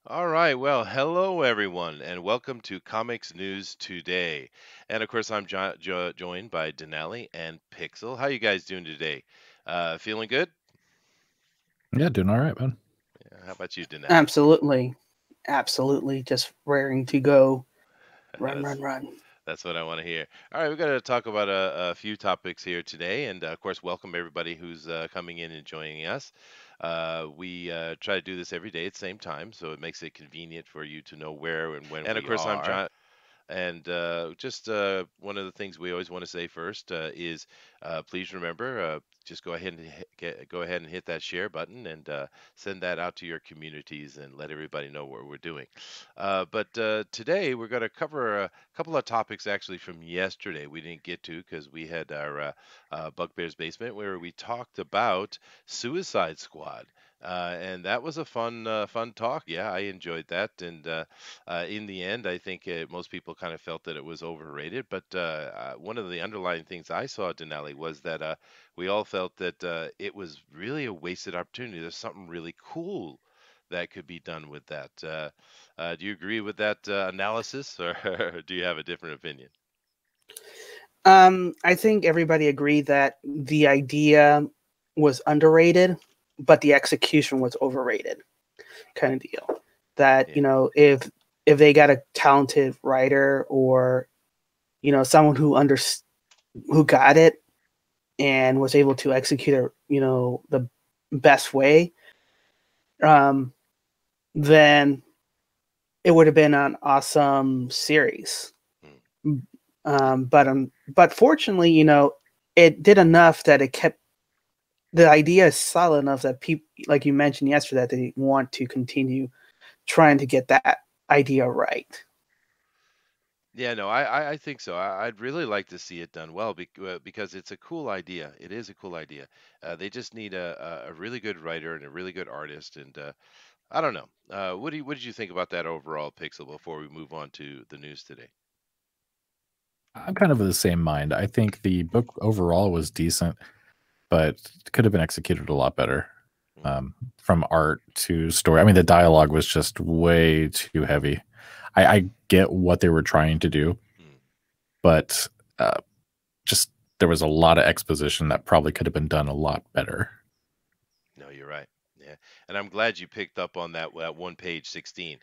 All right. Well, hello everyone, and welcome to Comics News Today. And of course, I'm joined by Denali and Pixel. How you guys doing today? Feeling good? Yeah, doing all right, man. How about you, Denali? Absolutely. Absolutely. Just raring to go. Run, that's run, run. that's what I want to hear. All right, we're going to talk about a few topics here today, and of course, welcome everybody who's coming in and joining us. We try to do this every day at the same time, so it makes it convenient for you to know where and when And of we course, I'm are. John. And just one of the things we always want to say first is please remember, just go ahead and go ahead and hit that share button and send that out to your communities and let everybody know what we're doing. But today we're going to cover a couple of topics actually from yesterday we didn't get to because we had our Bugbear's Basement where we talked about Suicide Squad. And that was a fun talk. Yeah, I enjoyed that, and in the end, I think most people kind of felt that it was overrated. But one of the underlying things I saw, Denali, was that we all felt that it was really a wasted opportunity. There's something really cool that could be done with that. Do you agree with that analysis, or do you have a different opinion? I think everybody agreed that the idea was underrated, but the execution was overrated, kind of deal. That Yeah. if they got a talented writer or someone who got it and was able to execute it, the best way, um, then it would have been an awesome series. Mm. But fortunately, it did enough that it kept the idea is solid enough that people, like you mentioned yesterday, that they want to continue trying to get that idea right. Yeah, no, I think so. I'd really like to see it done well because it's a cool idea. It is a cool idea. They just need a really good writer and a really good artist. And I don't know. What did you think about that overall, Pixel? Before we move on to the news today. I'm kind of of the same mind. I think the book overall was decent, but could have been executed a lot better. Mm. From art to story. I mean, the dialogue was just way too heavy. I get what they were trying to do, Mm. but uh, just there was a lot of exposition that probably could have been done a lot better. No, you're right. Yeah, and I'm glad you picked up on that one page 16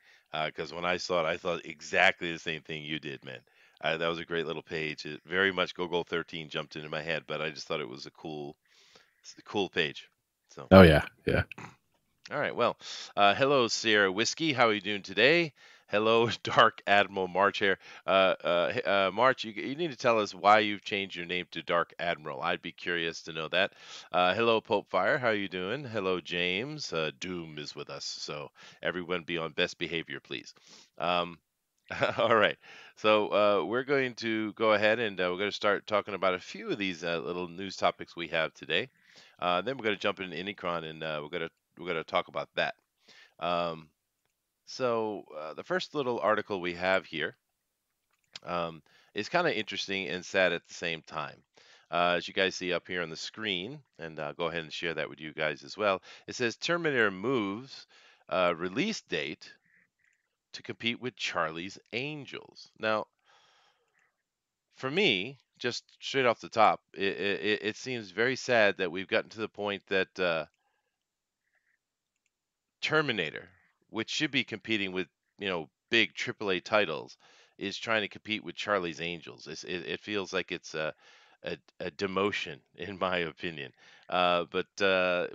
because when I saw it, I thought exactly the same thing you did, man. That was a great little page. It very much Go 13 jumped into my head, but I just thought it was a cool page. So. Oh yeah, yeah. All right. Well, hello, Sierra Whiskey. How are you doing today? Hello, Dark Admiral March here. March, you need to tell us why you've changed your name to Dark Admiral. I'd be curious to know that. Hello, Pope Fire. How are you doing? Hello, James. Doom is with us. So everyone be on best behavior, please. Um, all right. So we're going to go ahead and we're going to start talking about a few of these little news topics we have today. Then we're going to jump into Inicron and we're going to talk about that. Um, so the first little article we have here is kind of interesting and sad at the same time. As you guys see up here on the screen, and I'll go ahead and share that with you guys as well. It says Terminator moves release date to compete with Charlie's Angels. Now, for me, just straight off the top, it seems very sad that we've gotten to the point that Terminator, which should be competing with big AAA titles, is trying to compete with Charlie's Angels. It feels like it's a demotion, in my opinion. But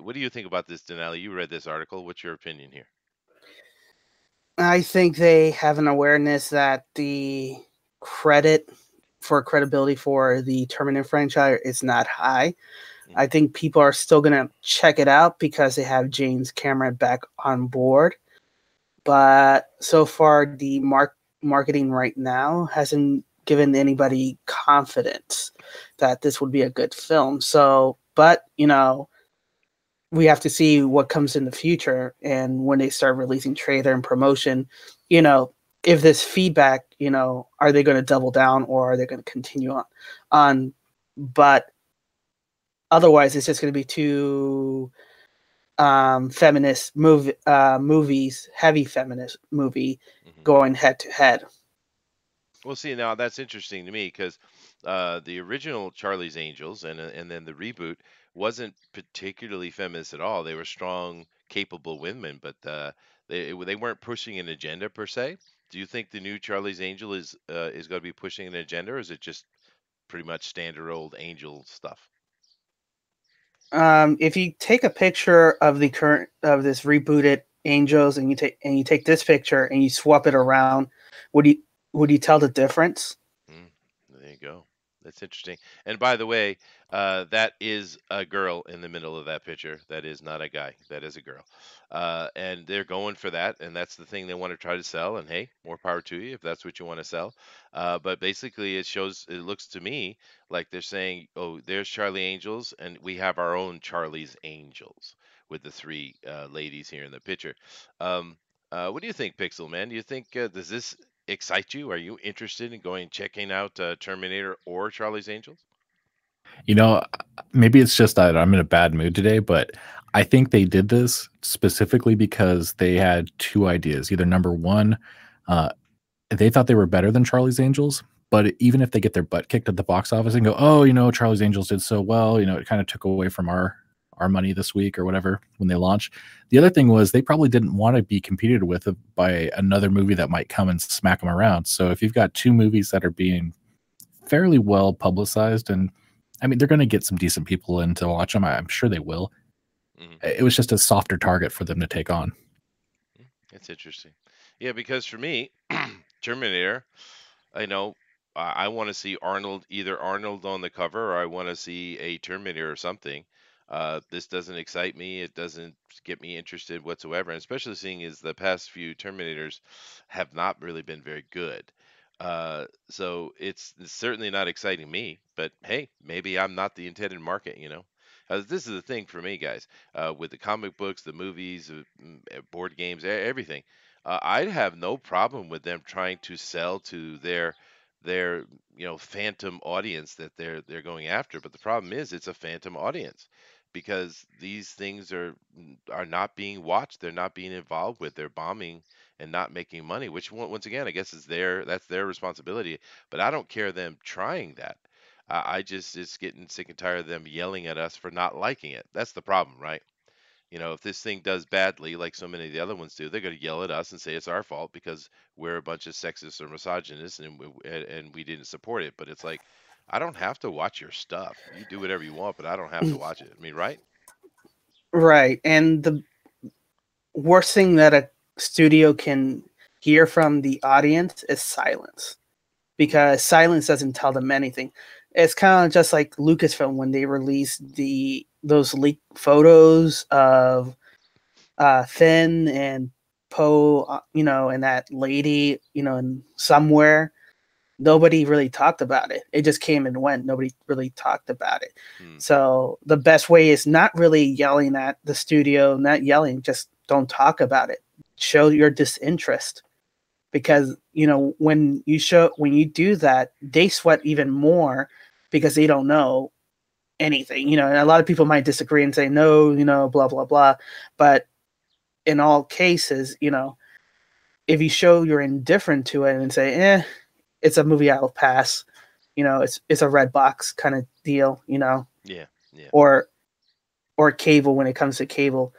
what do you think about this, Denali? You read this article. What's your opinion here? I think they have an awareness that the credit for credibility for the Terminator franchise is not high. I Hmm. think people are still going to check it out because they have James Cameron back on board. But so far, the marketing right now hasn't given anybody confidence that this would be a good film. So, but we have to see what comes in the future and when they start releasing trailer and promotion, you know, if this feedback, are they going to double down or are they going to continue on? But otherwise, it's just going to be too feminist movies, heavy feminist movie going head to head. Well, see, now that's interesting to me because the original Charlie's Angels and then the reboot wasn't particularly feminist at all. They were strong, capable women, but they weren't pushing an agenda per se. Do you think the new Charlie's Angel is going to be pushing an agenda, or is it just pretty much standard old angel stuff? If you take a picture of the current of this rebooted Angels and you take this picture and you swap it around, would you tell the difference? There you go. That's interesting. And by the way, that is a girl in the middle of that picture. That is not a guy. That is a girl. And they're going for that, and that's the thing they want to try to sell. And hey, more power to you if that's what you want to sell. But basically, it looks to me like they're saying, oh, there's Charlie Angels, and we have our own Charlie's Angels with the three ladies here in the picture. What do you think, Pixel Man? Do you think does this excite you? Are you interested in checking out Terminator or Charlie's Angels? You know, maybe it's just that I'm in a bad mood today, but I think they did this specifically because they had two ideas. Either number one, they thought they were better than Charlie's Angels, but even if they get their butt kicked at the box office and go, oh, Charlie's Angels did so well, it kind of took away from our money this week or whatever when they launch. The other thing was they probably didn't want to be competed with by another movie that might come and smack them around. So if you've got two movies that are being fairly well publicized, and I mean, they're going to get some decent people in to watch them. I'm sure they will. It was just a softer target for them to take on. That's interesting. Yeah, because for me, Terminator, I want to see either Arnold on the cover, or I want to see a Terminator or something. This doesn't excite me. It doesn't get me interested whatsoever, and especially seeing as the past few Terminators have not really been very good. So it's certainly not exciting me, but hey, maybe I'm not the intended market, this is the thing for me, guys, with the comic books, the movies, board games, everything. I'd have no problem with them trying to sell to their phantom audience that they're going after. But the problem is it's a phantom audience because these things are not being watched. They're not being involved with. They're bombing and not making money, which once again, I guess that's their responsibility. But I don't care them trying that. I just getting sick and tired of them yelling at us for not liking it. That's the problem, right? If this thing does badly, like so many of the other ones do, they're going to yell at us and say it's our fault because we're a bunch of sexists or misogynists and we didn't support it. But it's like, I don't have to watch your stuff. You do whatever you want, but I don't have to watch it. I mean, right? Right. And the worst thing that a studio can hear from the audience is silence, because silence doesn't tell them anything. It's kind of just like Lucasfilm when they released those leaked photos of Finn and Poe, and that lady, in somewhere. Nobody really talked about it. It just came and went. Nobody really talked about it. So the best way is not really yelling at the studio, not yelling, just don't talk about it. Show your disinterest. Because, when you do that, they sweat even more because they don't know anything, and a lot of people might disagree and say, no, blah, blah, blah. But in all cases, if you show you're indifferent to it and say, it's a movie I'll pass, it's a red box kind of deal, Yeah. Or cable when it comes to cable,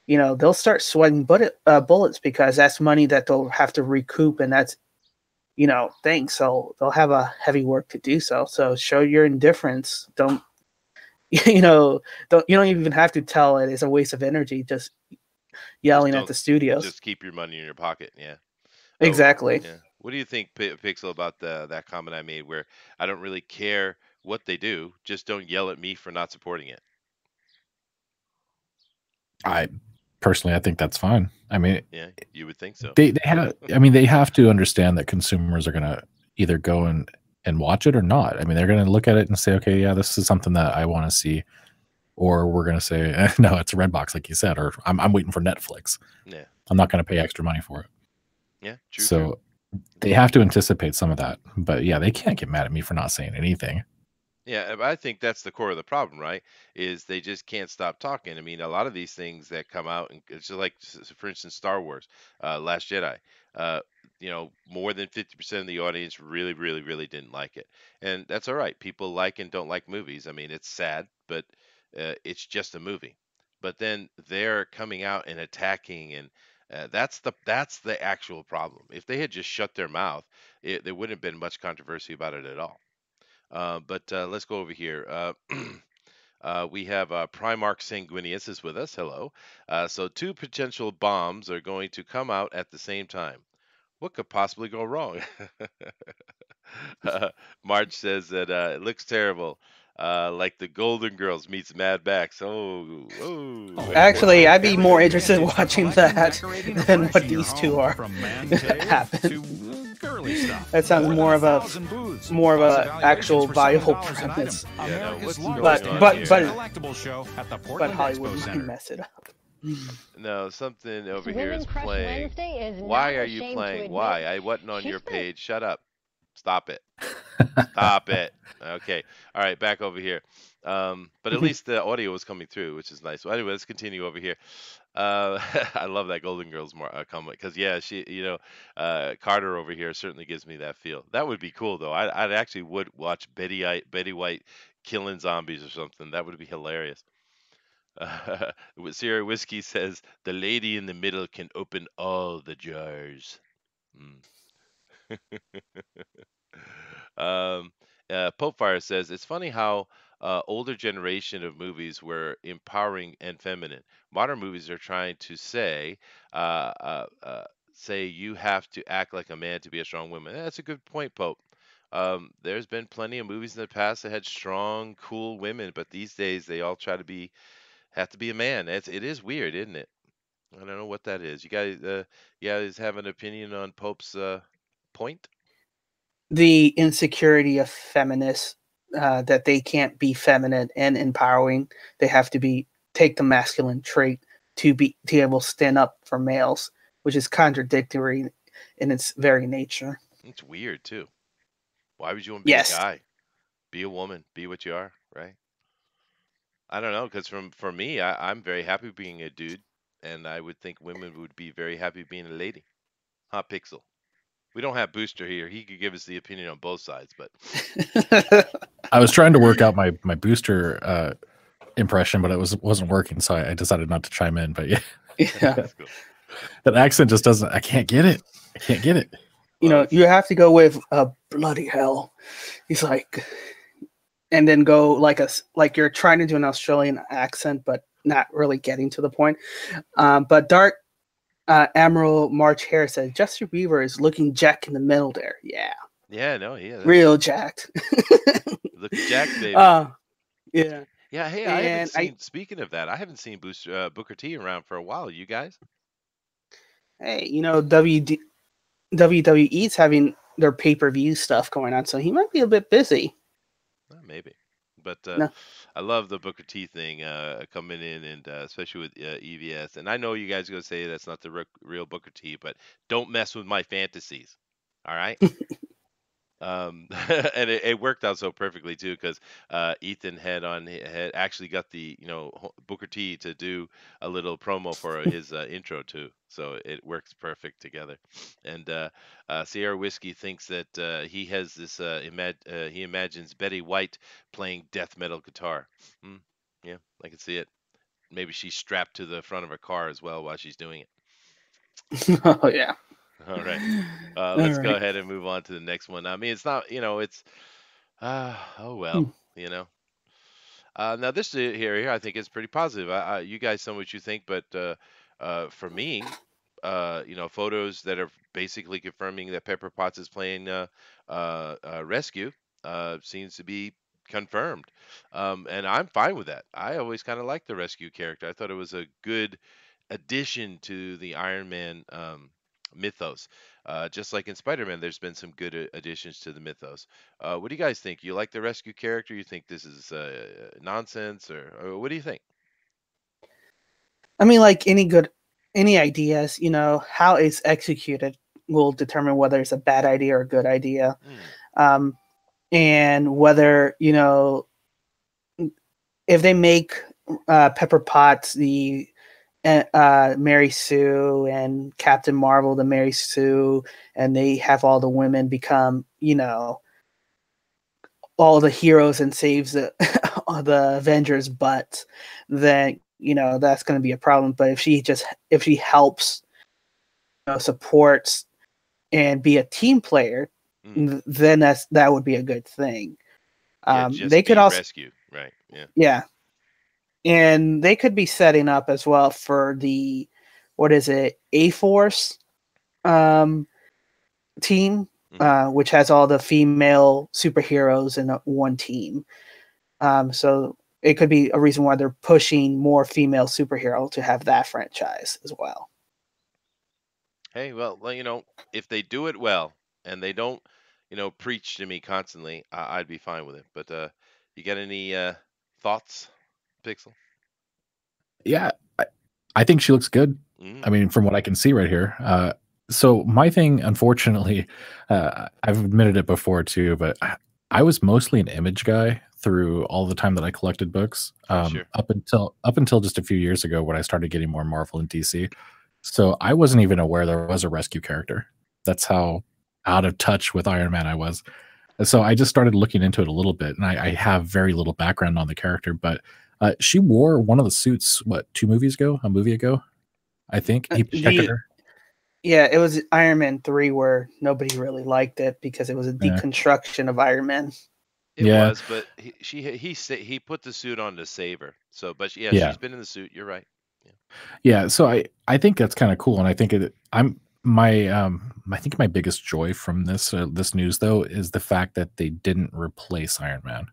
they'll start sweating bullets because that's money that they'll have to recoup, and that's, things. So they'll have a heavy work to do so. So show your indifference. Don't, you don't even have to tell it. It's a waste of energy just yelling at the studios. Just keep your money in your pocket. Yeah. Exactly. Yeah. What do you think, Pixel, about that comment I made where I don't really care what they do, just don't yell at me for not supporting it? I think that's fine. I mean, yeah, you would think so. They have to understand that consumers are going to either go and watch it or not. I mean, they're going to look at it and say, okay, yeah, this is something that I want to see. Or we're going to say, no, it's a Redbox, like you said, or I'm waiting for Netflix. Yeah. I'm not going to pay extra money for it. Yeah, true. So they have to anticipate some of that. But yeah, they can't get mad at me for not saying anything. Yeah, I think that's the core of the problem, right? Is they just can't stop talking. I mean, a lot of these things that come out, and it's just like, for instance, Star Wars, Last Jedi. Uh, more than 50% of the audience really, really, really didn't like it, and that's all right. People like and don't like movies. I mean, it's sad, but it's just a movie. But then they're coming out and attacking, and that's the actual problem. If they had just shut their mouth, there wouldn't have been much controversy about it at all. But let's go over here. We have Primarch Sanguinius is with us. Hello. So two potential bombs are going to come out at the same time. What could possibly go wrong? March says that it looks terrible. Like the Golden Girls meets Mad Max. Oh, oh. Actually, I'd be more interested in watching that than what these two are happen. That sounds more of a actual viable premise. Yeah, no, what's going But on but here? but Hollywood might mess it up. No, something over here is Women Crush playing. Wednesday is Why not are you ashamed to playing? admit Why? I wasn't on she's your been- page. Shut up. Stop it. Stop it. Okay. All right, back over here. But at least the audio was coming through, which is nice. Well, anyway, let's continue over here. I love that Golden Girls comment because yeah, Carter over here certainly gives me that feel. That would be cool though. I'd actually would watch Betty White killing zombies or something. That would be hilarious. Sierra Whiskey says the lady in the middle can open all the jars. Mm. Pope Fire says it's funny how older generation of movies were empowering and feminine. Modern movies are trying to say you have to act like a man to be a strong woman. That's a good point, Pope. There's been plenty of movies in the past that had strong, cool women, but these days they all try to have to be a man. It is weird, isn't it? I don't know what that is. You guys have an opinion on Pope's point? The insecurity of feminists that they can't be feminine and empowering. They have to take the masculine trait to be able to stand up for males, which is contradictory in its very nature. It's weird too. Why would you want to be Yes. a guy? Be a woman. Be what you are, right? I don't know, because for me, I'm very happy being a dude, and I would think women would be very happy being a lady. Hot Pixel. We don't have Booster here. He could give us the opinion on both sides, but I was trying to work out my booster impression, but it wasn't working, so I decided not to chime in. But yeah, Yeah. that's cool. that accent just doesn't. I can't get it. I can't get it. You know, you have to go with bloody hell. He's like, and then go like you're trying to do an Australian accent, but not really getting to the point. But Dark Admiral March Hare said Justin Bieber is looking jacked in the middle there. Yeah, Yeah, no, yeah, real jacked. look, Jack, baby. Yeah. Yeah, hey, I haven't and seen. Speaking of that, I haven't seen Booker T around for a while. You guys? Hey, you know, WWE's having their pay-per-view stuff going on, so he might be a bit busy. Maybe. But No. I love the Booker T thing coming in, and especially with EVS. And I know you guys are gonna say that's not the real Booker T, but don't mess with my fantasies. All right. And it worked out so perfectly too, because Ethan had actually got the Booker T to do a little promo for his intro too, so it works perfect together. And Sierra Whiskey thinks that he has this he imagines Betty White playing death metal guitar. Yeah, I can see it. Maybe she's strapped to the front of her car as well while she's doing it. Oh yeah. All right. Let's go right. ahead and move on to the next one. I mean, it's not, it's, oh well, Now this here, I think is pretty positive. You guys tell me what you think, but for me, photos that are basically confirming that Pepper Potts is playing Rescue seems to be confirmed, and I'm fine with that. I always kind of liked the Rescue character. I thought it was a good addition to the Iron Man mythos. Just like in Spider-Man, there's been some good additions to the mythos. What do you guys think? You like the Rescue character? You think this is nonsense, or what do you think? I mean, like any ideas, how it's executed will determine whether it's a bad idea or a good idea. and whether if they make Pepper Potts the Mary Sue and Captain Marvel the Mary Sue, and they have all the women become all the heroes and saves the the Avengers, but then that's going to be a problem. But if she helps, supports and be a team player, then that would be a good thing. They could also rescue, right? Yeah, and they could be setting up as well for the A-Force team, which has all the female superheroes in one team. So it could be a reason why they're pushing more female superhero to have that franchise as well. Hey, well, if they do it well and they don't, preach to me constantly, I'd be fine with it. But you got any thoughts, Pixel? Yeah, I think she looks good. I mean, from what I can see right here. So my thing, unfortunately, I've admitted it before too, but I was mostly an Image guy through all the time that I collected books, Sure. up until just a few years ago when I started getting more Marvel and DC. So I wasn't even aware there was a rescue character. That's how out of touch with Iron Man I was. So I just started looking into it a little bit, and I have very little background on the character, but she wore one of the suits, a movie ago, I think. He protected her. Yeah, it was Iron Man 3 where nobody really liked it because it was a deconstruction of Iron Man. It was, but he put the suit on to save her. So, but she's been in the suit. You're right. Yeah, so I think that's kind of cool, and I think I think my biggest joy from this news though is the fact that they didn't replace Iron Man.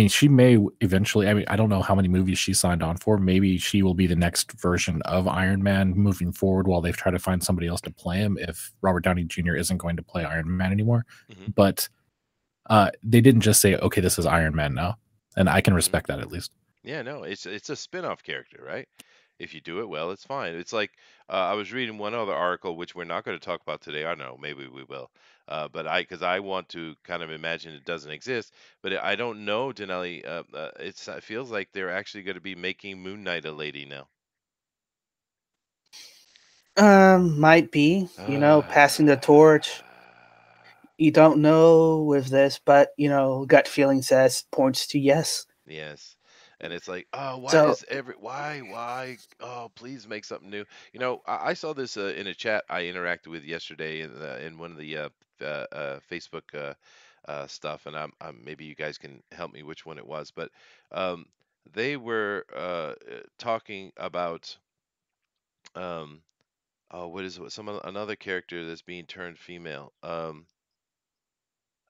She may eventually. I don't know how many movies she signed on for. Maybe she will be the next version of Iron Man moving forward while they try to find somebody else to play him if Robert Downey Jr. isn't going to play Iron Man anymore. But they didn't just say, okay, this is Iron Man now, and I can respect that at least. Yeah, no, it's a spin-off character, right? If you do it well, it's fine. It's like I was reading one other article, which we're not going to talk about today. I don't know, maybe we will. But because I want to kind of imagine it doesn't exist, but I don't know, Denali. It feels like they're actually going to be making Moon Knight a lady now. Might be, passing the torch. You don't know with this, but gut feeling points to yes. Yes. And it's like, oh, why? Oh, please make something new. I saw this in a chat I interacted with yesterday in one of the Facebook stuff, and maybe you guys can help me which one it was, but they were talking about what is it? Another character that's being turned female.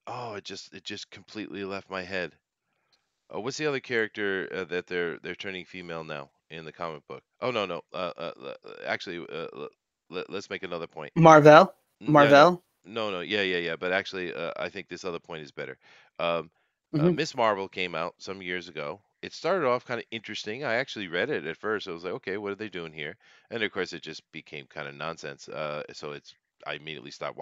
It just completely left my head. What's the other character that they're turning female now in the comic book? Oh no. Actually, let's make another point. Marvel. No. Yeah. But actually, I think this other point is better. Miss Marvel came out some years ago. It started off kind of interesting. I actually read it at first. I was like, okay, what are they doing here? And of course, it just became kind of nonsense. I immediately stopped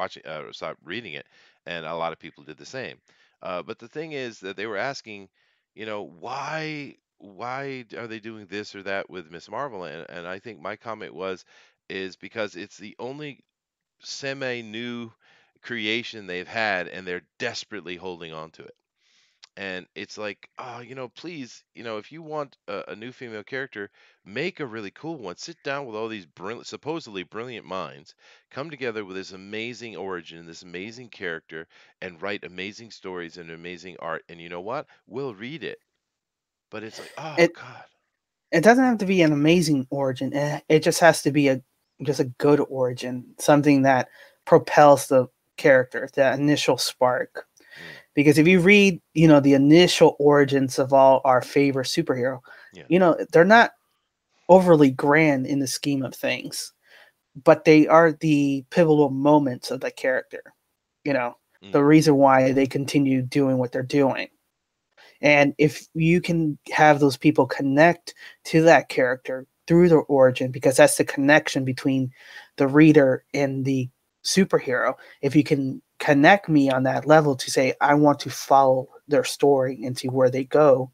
reading it, and a lot of people did the same. But the thing is that they were asking, why are they doing this or that with Miss Marvel? And I think my comment is because it's the only semi new creation they've had, and they're desperately holding on to it. And it's like, please, if you want a new female character, make a really cool one. Sit down with all these supposedly brilliant minds, come together with this amazing origin, this amazing character, and write amazing stories and amazing art. And you know what? We'll read it. But it's like, God. It doesn't have to be an amazing origin. It just has to be just a good origin, something that propels the character, that initial spark. Because if you read, the initial origins of all our favorite superhero, they're not overly grand in the scheme of things, but they are the pivotal moments of the character. The reason why they continue doing what they're doing. And if you can have those people connect to that character through their origin, because that's the connection between the reader and the superhero, if you can connect me on that level to say I want to follow their story and see where they go,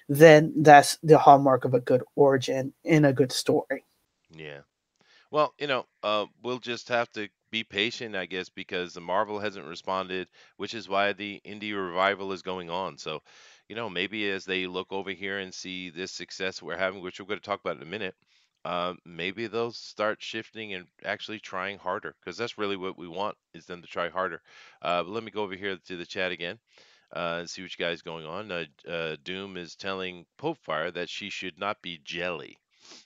then that's the hallmark of a good origin in a good story. Yeah. Well, we'll just have to be patient, I guess, because the Marvel hasn't responded, which is why the indie revival is going on. So, maybe as they look over here and see this success we're having, which we're going to talk about in a minute, maybe they'll start shifting and actually trying harder, because that's really what we want is them to try harder. But let me go over here to the chat again and see what you guys going on. Doom is telling Popefire that she should not be jelly.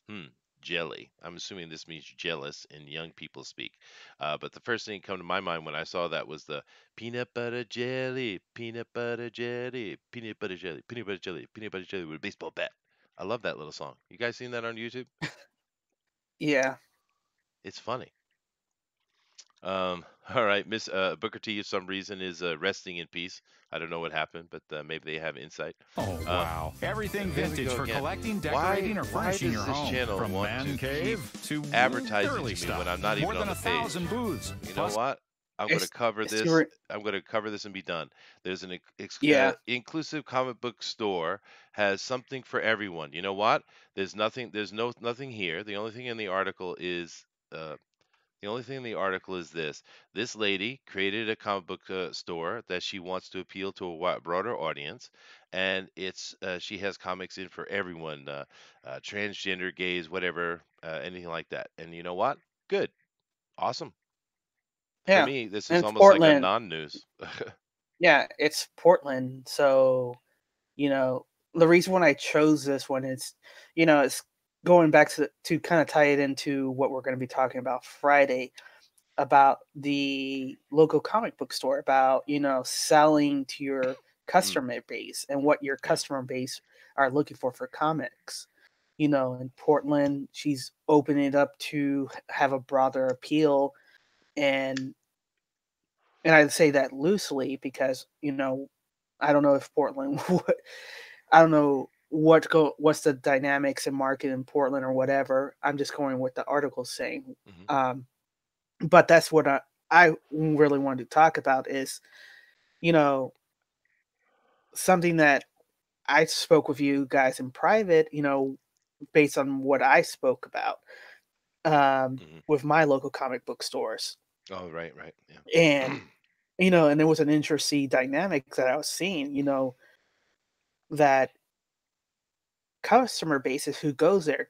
Hmm, jelly. I'm assuming this means jealous in young people speak. But the first thing that came to my mind when I saw that was the peanut butter jelly, peanut butter jelly, peanut butter jelly, peanut butter jelly, peanut butter jelly with a baseball bat. I love that little song. You guys seen that on YouTube? Yeah. It's funny. All right, Miss Booker T, for some reason, is resting in peace. I don't know what happened, but maybe they have insight. Oh, wow. Everything there we vintage go for again. collecting, Why- decorating, or why furnishing does your this home. channel From want man to cave to advertising girly to me stuff. when I'm not even More than on the page? 1,000 booths. You know Plus, what? I'm going to It's, cover it's this. super, I'm going to cover this and be done. There's an yeah. inclusive comic book store has something for everyone. You know what? There's nothing. There's nothing here. The only thing in the article is uh, this. This lady created a comic book store that she wants to appeal to a broader audience, and she has comics in for everyone, transgender, gays, whatever, anything like that. And you know what? Good, awesome. For Yeah. me, this is And it's almost like a Portland. non-news. Yeah, it's Portland. So, the reason when I chose this one is, it's going back to kind of tie it into what we're going to be talking about Friday about the local comic book store, about, selling to your customer base and what your Yeah. customer base are looking for comics. In Portland, she's opening it up to have a broader appeal, and I say that loosely because, I don't know if Portland I don't know what's the dynamics and market in Portland or whatever. I'm just going with the article saying. Mhm. But that's what I really wanted to talk about is, you know, something that I spoke with you guys in private, based on what I spoke about Mhm. with my local comic book stores. Oh, right, right. Yeah. And, and there was an interesting dynamic that I was seeing, that customer bases who goes there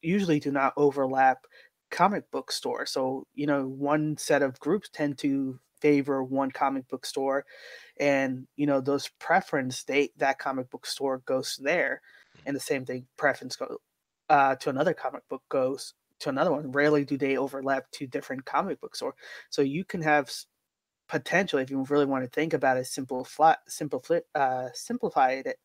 usually do not overlap comic book stores. So, one set of groups tend to favor one comic book store, and those preference that comic book store goes there, and the same thing preference go to another comic book goes to another one. Rarely do they overlap two different comic book store. So you can have potentially, if you really want to think about it, simplified it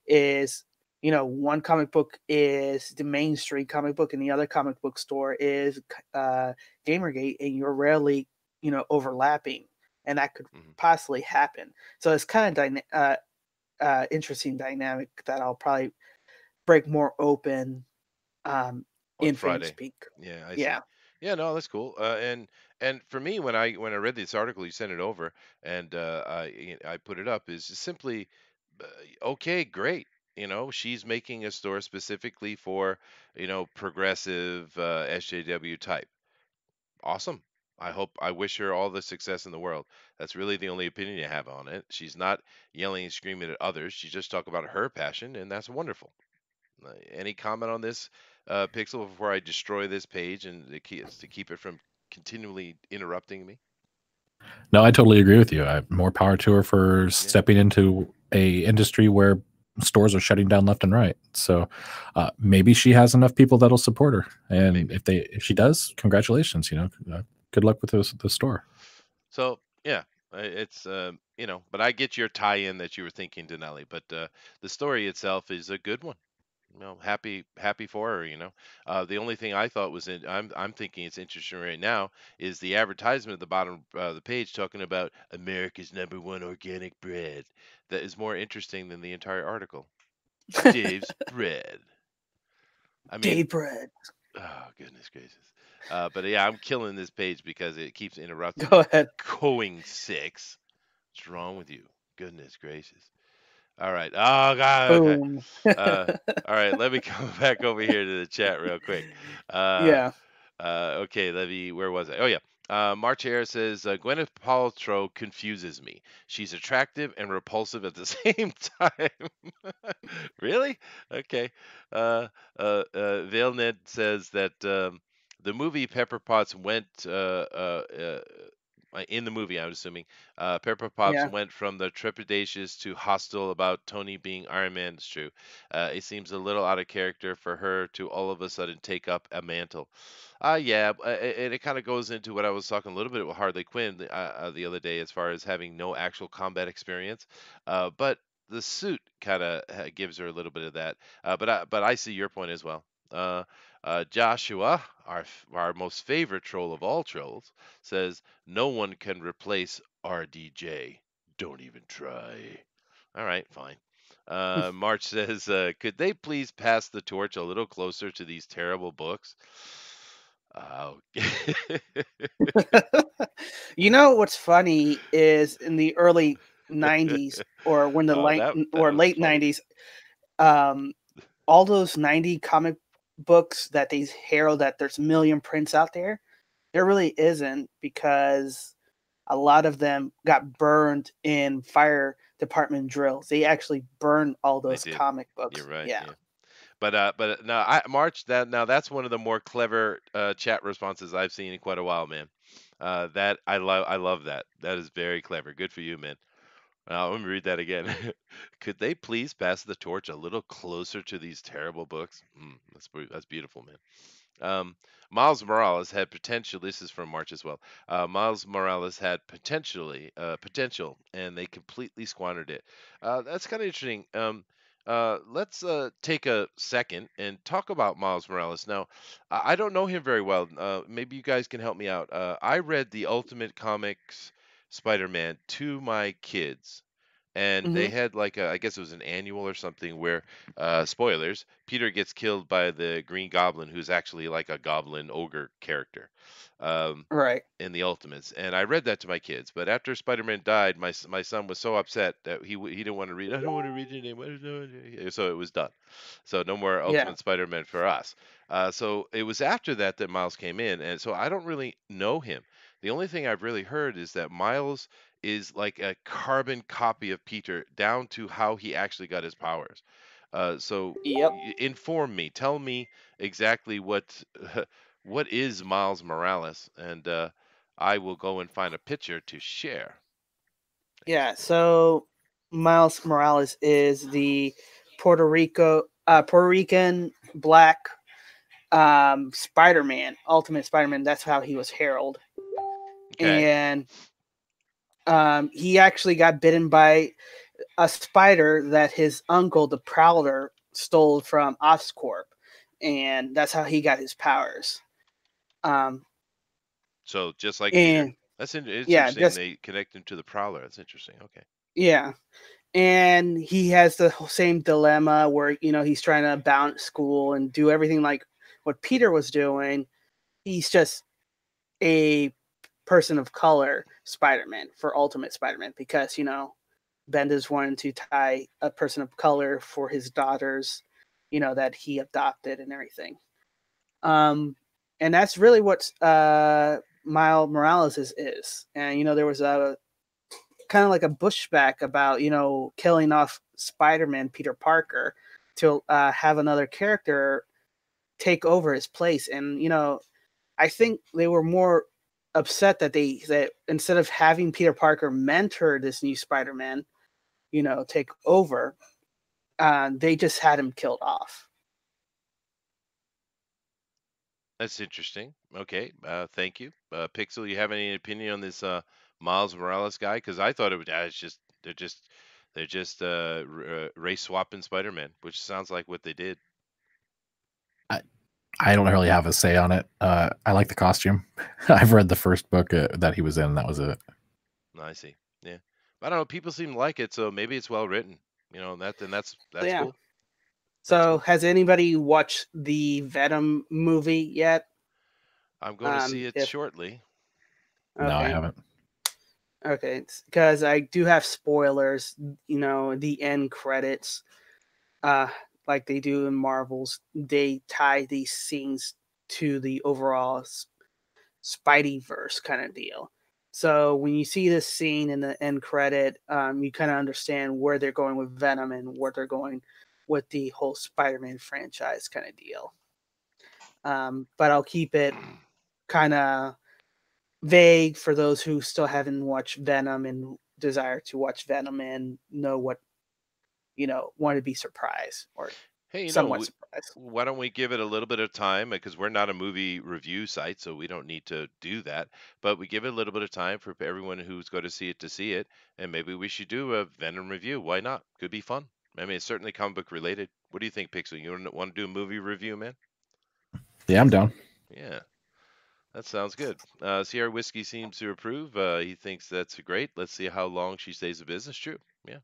is, one comic book is the mainstream comic book and the other comic book store is Gamergate, and you're rarely, overlapping, and that could Mhm. possibly happen. So it's kind of interesting dynamic that I'll probably break more open On in Fan Friday. Speak. Yeah, I see. Yeah. Yeah, no, that's cool. And for me, when I read this article, you sent it over, and I put it up, is just simply uh, okay, great. She's making a store specifically for progressive SJW type. Awesome. I wish her all the success in the world. That's really the only opinion you have on it. She's not yelling and screaming at others. She just talk about her passion, and that's wonderful. Any comment on this, Pixel, before I destroy this page and to keep it from continually interrupting me? No, I totally agree with you. More power to her for Yeah. stepping into a industry where stores are shutting down left and right. So maybe she has enough people that'll support her, and Maybe. if she does, congratulations. Good luck with the store. So yeah, it's but I get your tie-in that you were thinking, Denali. But the story itself is a good one. Happy for her. The only thing I thought was I'm thinking it's interesting right now is the advertisement at the bottom of the page talking about America's #1 organic bread. That is more interesting than the entire article. Dave's bread. I mean, Day bread. oh goodness gracious. But yeah, I'm killing this page because it keeps interrupting Go me. ahead. Going 6. What's wrong with you? Goodness gracious. All right. Oh God. Okay. Boom. Uh, all right. Let me come back over here to the chat real quick. Uh, Yeah. okay. Where was I? Oh yeah. March Harris says Gwyneth Paltrow confuses me. She's attractive and repulsive at the same time. Really? Okay. Vailned says that the movie Pepper Potts went in the movie, I'm assuming, Pepper Potts Yeah. went from the trepidatious to hostile about Tony being Iron Man. It's true. It seems a little out of character for her to all of a sudden take up a mantle. Yeah, and it kind of goes into what I was talking a little bit with Harley Quinn the other day, as far as having no actual combat experience. But the suit kind of gives her a little bit of that. But I see your point as well. Joshua, our most favorite troll of all trolls, says no one can replace RDJ. Don't even try. All right, fine. March says, could they please pass the torch a little closer to these terrible books? Oh, You know what's funny is in the early 90s or when the oh, late that or was late funny. 90s, um, all those 90 comic books that they herald that there's a million prints out there, there really isn't, because a lot of them got burned in fire department drills. They actually burned all They those did. comic You're books. right. Yeah. Yeah. But no, March, that's one of the more clever chat responses I've seen in quite a while, man. That I love that. That is very clever. Good for you, man. Let me read that again. Could they please pass the torch a little closer to these terrible books? That's beautiful, man. Miles Morales had potential. This is from March as well. Miles Morales had potential, and they completely squandered it. That's kind of interesting. Let's take a second and talk about Miles Morales. Now, I don't know him very well. Maybe you guys can help me out. I read the Ultimate Comics Spider-Man to my kids, and they Hmm. had like I guess it was an annual or something where spoilers, Peter gets killed by the Green Goblin, who's actually like a goblin ogre character um, Right. in the Ultimates. And I read that to my kids, but after Spider-Man died, my son was so upset that he didn't want to read. I don't want to read it anymore. So it was done. So no more Yeah. Ultimate Spider-Man for us. So it was after that that Miles came in, and so I don't really know him. The only thing I've really heard is that Miles is like a carbon copy of Peter, down to how he actually got his powers. So Yep. inform me, tell me exactly what is Miles Morales, and I will go and find a picture to share. Yeah. So Miles Morales is the Puerto Rican black Spider-Man, Ultimate Spider-Man. That's how he was heralded. Okay. And he actually got bitten by a spider that his uncle, the Prowler, stole from Oscorp, and that's how he got his powers. Um, So just like Peter. and It's yeah, interesting. just They connect him to the Prowler. That's interesting. Okay. yeah, and he has the same dilemma where he's trying to balance school and do everything like what Peter was doing. He's just a person of color Spider-Man for Ultimate Spider-Man, because Bendis wanted to tie a person of color for his daughters, that he adopted and everything. And that's really what Miles Morales is. And there was a kind of like a pushback about killing off Spider-Man Peter Parker to have another character take over his place. And I think they were more upset that that instead of having Peter Parker mentor this new Spider-Man, take over, they just had him killed off. That's interesting. Okay. Thank you. Pixel, you have any opinion on this Miles Morales guy? Because I thought it's just they're just race swapping Spider-Man, which sounds like what they did. I don't really have a say on it. I like the costume. I've read the first book that he was in. That was it. I see. Yeah. I don't know. People seem to like it, so maybe it's well written. That's Yeah. cool. So, has anybody watched the Venom movie yet? I'm going to see it If shortly. No, I okay, haven't. okay, because I do have spoilers. You know, the end credits, uh, like they do in Marvels, they tie these scenes to the overall Spideyverse kind of deal. So when you see this scene in the end credit, you kind of understand where they're going with Venom and where they're going with the whole Spider-Man franchise kind of deal. But I'll keep it kind of vague for those who still haven't watched Venom and desire to watch Venom and know what, want to be surprised or Hey, somewhat surprised. why don't we give it a little bit of time? Because we're not a movie review site, so we don't need to do that. But we give it a little bit of time for everyone who's going to see it, and maybe we should do a Venom review. Why not? Could be fun. I mean, it's certainly comic book related. What do you think, Pixel? You want to do a movie review, man? Yeah, I'm down. Yeah, that sounds good. Sierra Whiskey seems to approve. He thinks that's great. Let's see how long she stays in business. True. Yeah,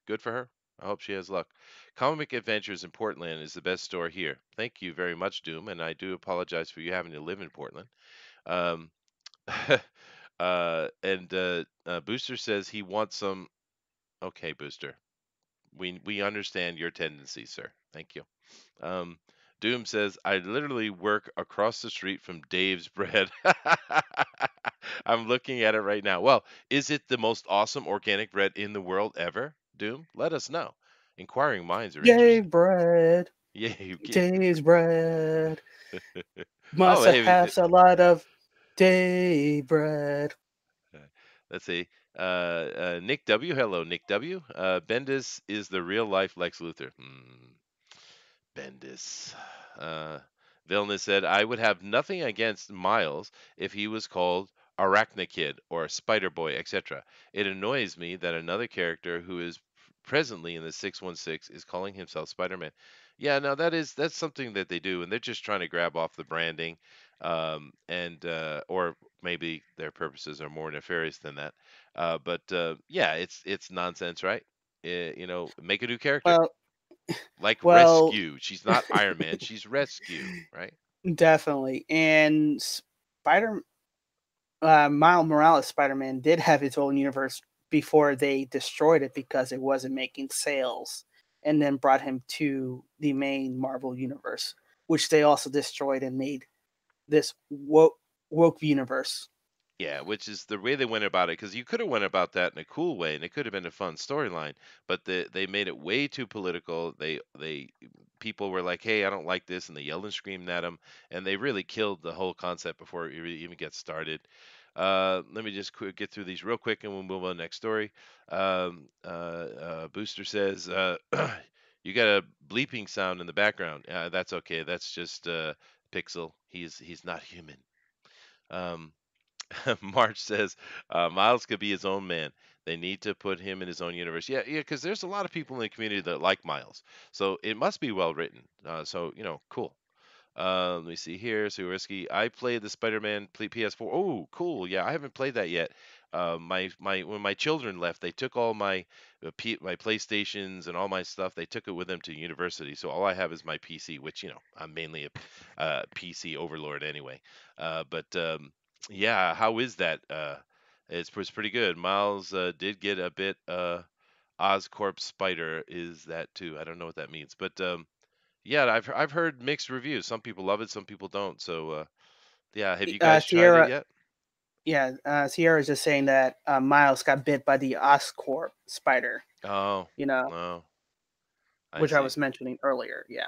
good for her. I hope she has luck. Comic Adventures in Portland is the best store here. Thank you very much, Doom, and I do apologize for you having to live in Portland. Um, Booster says he wants some. Okay, Booster, we understand your tendencies, sir. Thank you. Um, Doom says I literally work across the street from Dave's Bread. I'm looking at it right now. Well, is it the most awesome organic bread in the world ever? Doom, let us know. Inquiring minds are Yay, interested. bread! Yeah, you get. Dave's bread. Oh, Must hey, have a lot of day bread. let's see. Nick W. Hello, Nick W. Bendis is the real life Lex Luthor. Bendis. Uh, Vilna said, I would have nothing against Miles if he was called Arachnakid or Spider Boy, etc. It annoys me that another character who is presently in the 616 is calling himself Spider-Man. Yeah, no, that's something that they do, and they're just trying to grab off the branding, and or maybe their purposes are more nefarious than that. But yeah, it's nonsense, right? Make a new character. Well, Like well, Rescue. She's not Iron Man. She's Rescue, right? definitely. And Miles Morales Spider-Man did have his own universe before they destroyed it because it wasn't making sales, and then brought him to the main Marvel universe, which they also destroyed and made this woke universe. Yeah, which is the way they went about it. Because you could have went about that in a cool way, and it could have been a fun storyline. But they made it way too political. They people were like, "Hey, I don't like this," and they yelled and screamed at them, and they really killed the whole concept before it even gets started. Let me just get through these real quick, and we'll move on to the next story. Booster says, "You got a bleeping sound in the background. That's okay. That's just Pixel. He's not human." Um, March says Miles could be his own man. They need to put him in his own universe. Yeah, yeah, because there's a lot of people in the community that like Miles, so it must be well written. So cool. Let me see here. So risky. I played the Spider-Man PS4. Oh, cool. Yeah, I haven't played that yet. My when my children left, they took all my my PlayStations and all my stuff. They took it with them to university. So all I have is my PC, which I'm mainly a PC overlord anyway. But yeah, how is that? It's pretty good. Miles did get a bit Oscorp Spider is that too. I don't know what that means, but yeah, I've heard mixed reviews. Some people love it, some people don't. So yeah, have you guys tried it Sierra, yet? yeah, Sierra is just saying that Miles got bit by the Oscorp spider, Oh, you know, no, I which I see. was mentioning earlier. Yeah.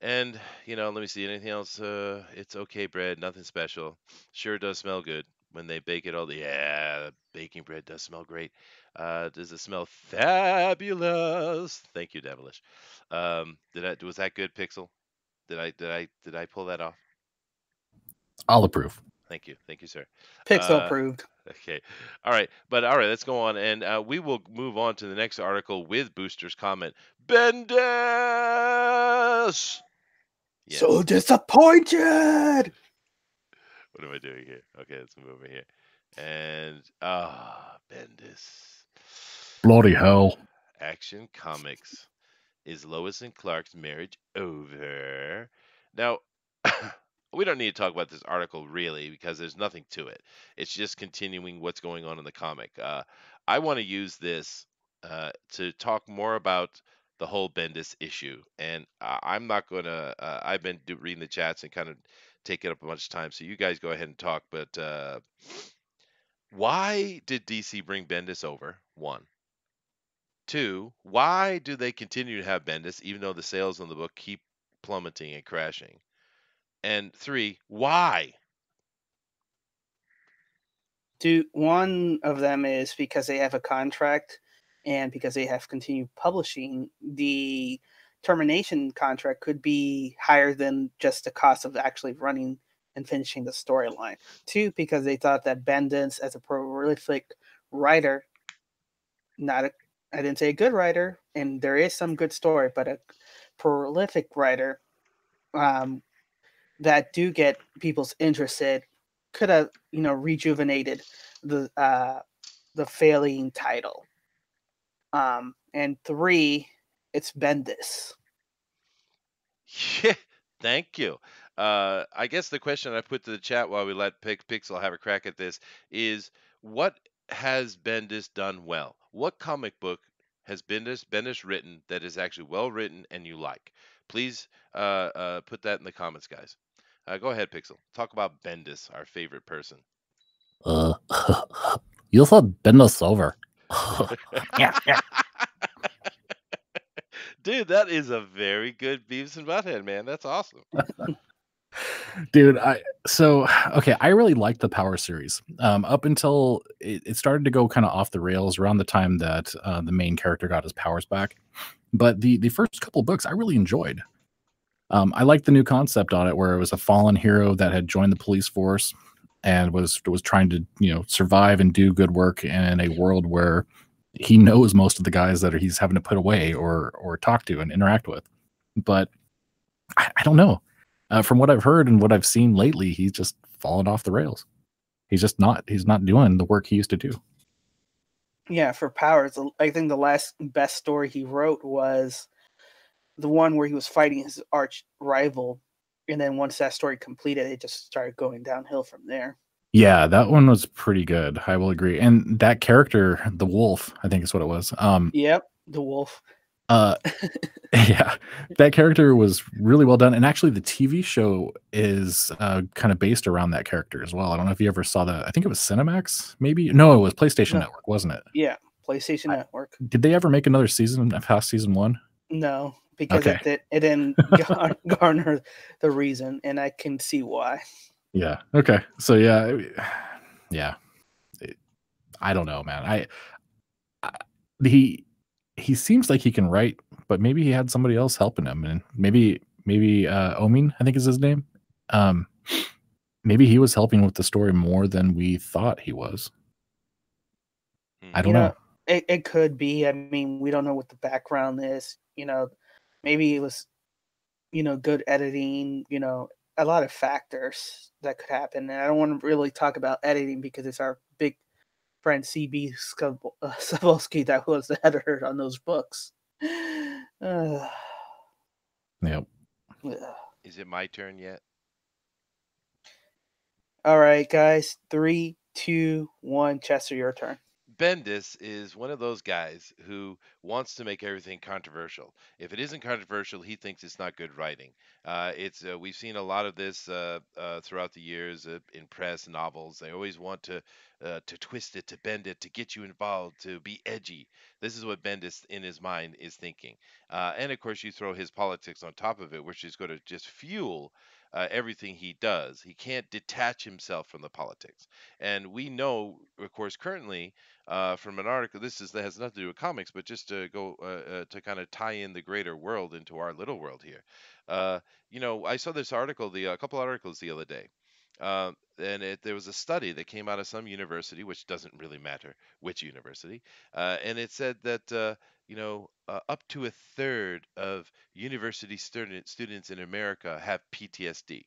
And let me see anything else. It's okay bread, nothing special. Sure does smell good when they bake it all. Yeah, baking bread does smell great. Does it smell fabulous? Thank you, Devilish. Was that good, Pixel? Did I pull that off? I'll approve. Thank you, sir. Pixel Uh, approved. okay, all right, but all right, let's go on, and we will move on to the next article with Booster's comment. Bendis. Yes. So disappointed. What am I doing here? Okay, let's move over here. And Bendis. Bloody hell. Action Comics. Is Lois and Clark's marriage over? Now, we don't need to talk about this article really because there's nothing to it. It's just continuing what's going on in the comic. I want to use this to talk more about the whole Bendis issue, and I'm not going to. I've been reading the chats and kind of taking up a bunch of time, so you guys go ahead and talk. But why did DC bring Bendis over? One. Two, why do they continue to have Bendis even though the sales on the book keep plummeting and crashing? And three, why? One of them is because they have a contract, and because they have continued publishing, the termination contract could be higher than just the cost of actually running and finishing the storyline. Two, because they thought that Bendis, as a prolific writer, I didn't say a good writer, and there is some good story, but a prolific writer that do get people's interested, could have rejuvenated the failing title. And three, it's Bendis. Yeah, thank you. I guess the question I put to the chat while we let Pixel have a crack at this is, what has Bendis done well? What comic book has Bendis written that is actually well written and you like? Please put that in the comments, guys. Go ahead, Pixel. Talk about Bendis, our favorite person. You said Bendis over. Yeah. Dude, that is a very good Beavis and Butthead, man. That's awesome. Dude, I really liked the Power series up until it started to go kind of off the rails around the time that the main character got his powers back. But the first couple books I really enjoyed. I liked the new concept on it, where it was a fallen hero that had joined the police force and was trying to survive and do good work in a world where he knows most of the guys that he's having to put away or talk to and interact with. But I don't know. From what I've heard and what I've seen lately, he's just fallen off the rails. He's not doing the work he used to do. Yeah, for Powers, I think the last best story he wrote was the one where he was fighting his arch rival, and then once that story completed, it just started going downhill from there. Yeah, that one was pretty good. I will agree. And that character, the wolf, I think is what it was. Yep, the wolf. Yeah, that character was really well done. And actually, the TV show is kind of based around that character as well. I don't know if you ever saw that. I think it was Cinemax, maybe. No, it was PlayStation Network, wasn't it? Yeah, PlayStation Network. Did they ever make another season past season one? No, because it didn't garner the reason, and I can see why. Yeah. Okay. So yeah. I don't know, man. He seems like he can write, but maybe he had somebody else helping him, and maybe Omin, I think is his name. Maybe he was helping with the story more than we thought he was. I don't know. It could be. I mean, we don't know what the background is. Maybe it was, good editing. A lot of factors that could happen, and I don't want to really talk about editing because it's our big friend CB Cebulski that was the editor on those books. Yep. Is it my turn yet? All right, guys. 3, 2, 1. Chester, your turn. Bendis is one of those guys who wants to make everything controversial. If it isn't controversial, he thinks it's not good writing. We've seen a lot of this throughout the years in press, novels. They always want to twist it, to bend it, to get you involved, to be edgy. This is what Bendis in his mind is thinking. And of course, you throw his politics on top of it, which is going to just fuel everything he does. He can't detach himself from the politics. And we know, of course, currently from an article, that has nothing to do with comics, but just to go to kind of tie in the greater world into our little world here. I saw this article, a couple articles the other day. And there was a study that came out of some university, which doesn't really matter which university, and it said that up to a third of university students in America have PTSD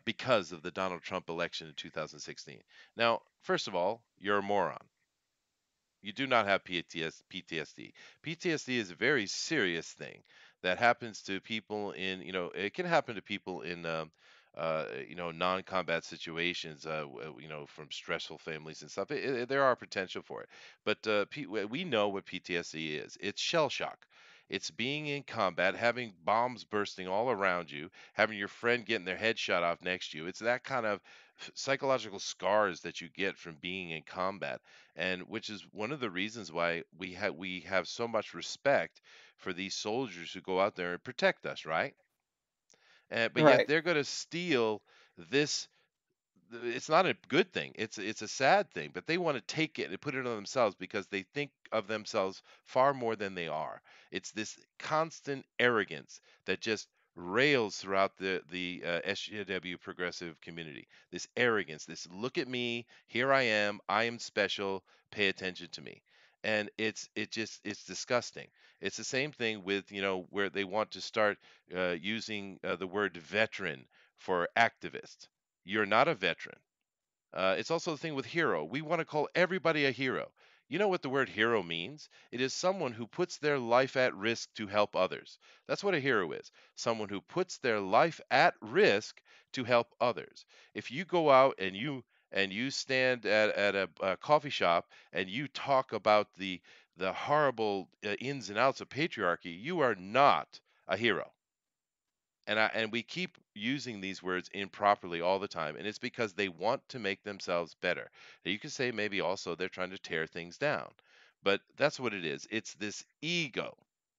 because of the Donald Trump election in 2016. Now, first of all, you're a moron. You do not have PTSD. PTSD is a very serious thing that happens to people it can happen to people in non-combat situations, from stressful families and stuff. There are potential for it, but we know what PTSD is. It's shell shock. It's being in combat, having bombs bursting all around you, having your friend getting their head shot off next to you. It's that kind of psychological scars that you get from being in combat, and which is one of the reasons why we have so much respect for these soldiers who go out there and protect us, right? But yet Right. they're going to steal this. It's not a good thing. It's a sad thing, but they want to take it and put it on themselves because they think of themselves far more than they are. It's this constant arrogance that just rails throughout the SJW progressive community. This arrogance, this look at me, here I am special, pay attention to me. And it's disgusting. It's the same thing with, where they want to start using the word veteran for activists. You're not a veteran. It's also the thing with hero. We want to call everybody a hero. You know what the word hero means? It is someone who puts their life at risk to help others. That's what a hero is. Someone who puts their life at risk to help others. If you go out and you stand at a coffee shop and you talk about the horrible ins and outs of patriarchy, you are not a hero. And we keep using these words improperly all the time, and it's because they want to make themselves better. Now, you could say maybe also they're trying to tear things down, but that's what it is. It's this ego,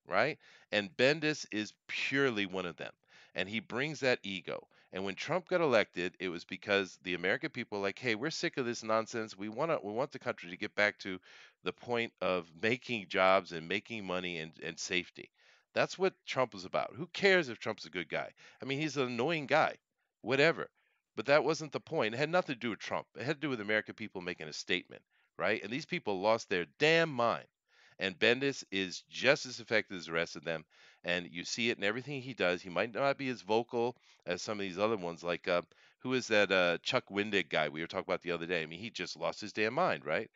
right? And Bendis is purely one of them, and he brings that ego. And when Trump got elected, it was because the American people were like, hey, we're sick of this nonsense. We want the country to get back to the point of making jobs and making money and safety. That's what Trump was about. Who cares if Trump's a good guy? I mean, he's an annoying guy, whatever. But that wasn't the point. It had nothing to do with Trump. It had to do with American people making a statement, right? And these people lost their damn mind. And Bendis is just as effective as the rest of them. And you see it in everything he does. He might not be as vocal as some of these other ones, like who is that Chuck Wendig guy we were talking about the other day? I mean, he just lost his damn mind, right?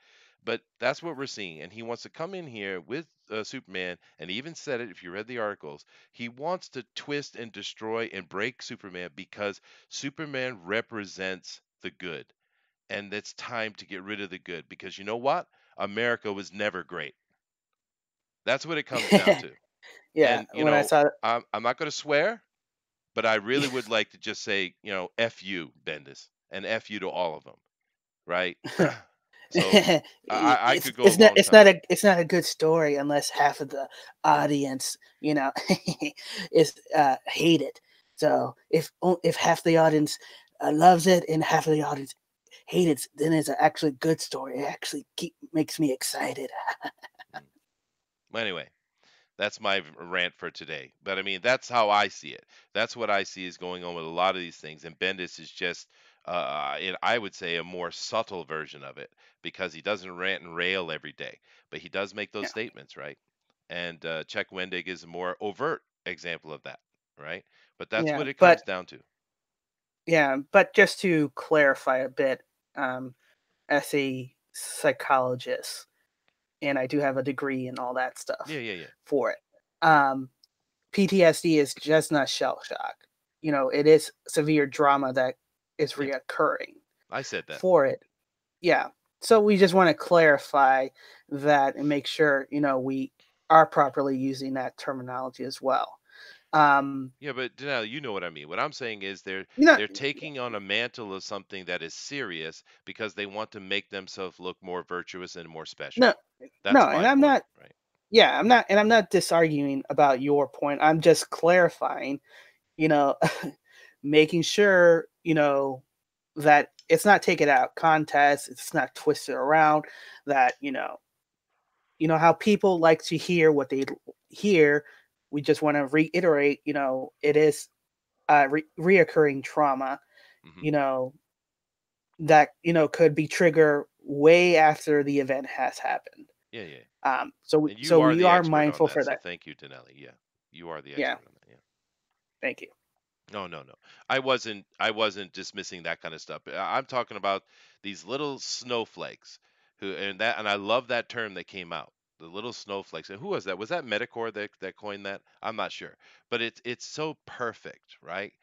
But that's what we're seeing. And he wants to come in here with Superman, and he even said it if you read the articles. He wants to twist and destroy and break Superman because Superman represents the good. And it's time to get rid of the good because you know what? America was never great. That's what it comes down to. Yeah. And, When I saw I'm not going to swear, but I really would like to just say, F you, Bendis, and F you to all of them, right? So I could go a long time. it's not a good story unless half of the audience is hate it. So if half the audience loves it and half of the audience hate it, then it's actually a good story. It actually makes me excited. Well, anyway, that's my rant for today. But I mean, that's how I see it. That's what I see is going on with a lot of these things. And Bendis is just, I would say, a more subtle version of it because he doesn't rant and rail every day, but he does make those Yeah, statements, right? And Chuck Wendig is a more overt example of that, right? But that's yeah, what it but comes down to. yeah, but just to clarify a bit, um, as a psychologist, and I do have a degree and all that Yeah, stuff yeah, yeah. for it. Um, PTSD is just not shell shock. It is severe trauma that is Yeah, reoccurring I said that. for it. Yeah. So we just want to clarify that and make sure, we are properly using that terminology as well. Um, Yeah, but Janelle, you know what I mean. What I'm saying is you know, they're taking on a mantle of something that is serious because they want to make themselves look more virtuous and more special. no, no, That's and my I'm point, not, right? yeah, I'm not disarguing about your point. I'm just clarifying, you know, making sure, that it's not taken out of context, it's not twisted around, that, how people like to hear what they hear. We just want to reiterate, it is reoccurring trauma, Hmm. you know, that, could be triggered way after the event has happened. Yeah, yeah. And So you are we the are expert on mindful that, for so that. thank you, Denelli. Yeah, you are the Yeah. expert on that. Yeah. Thank you. No, no, no. I wasn't dismissing that kind of stuff. I'm talking about these little snowflakes and I love that term that came out. The little snowflakes. And who was that? Was that Metacore that coined that? I'm not sure. But it's so perfect, right?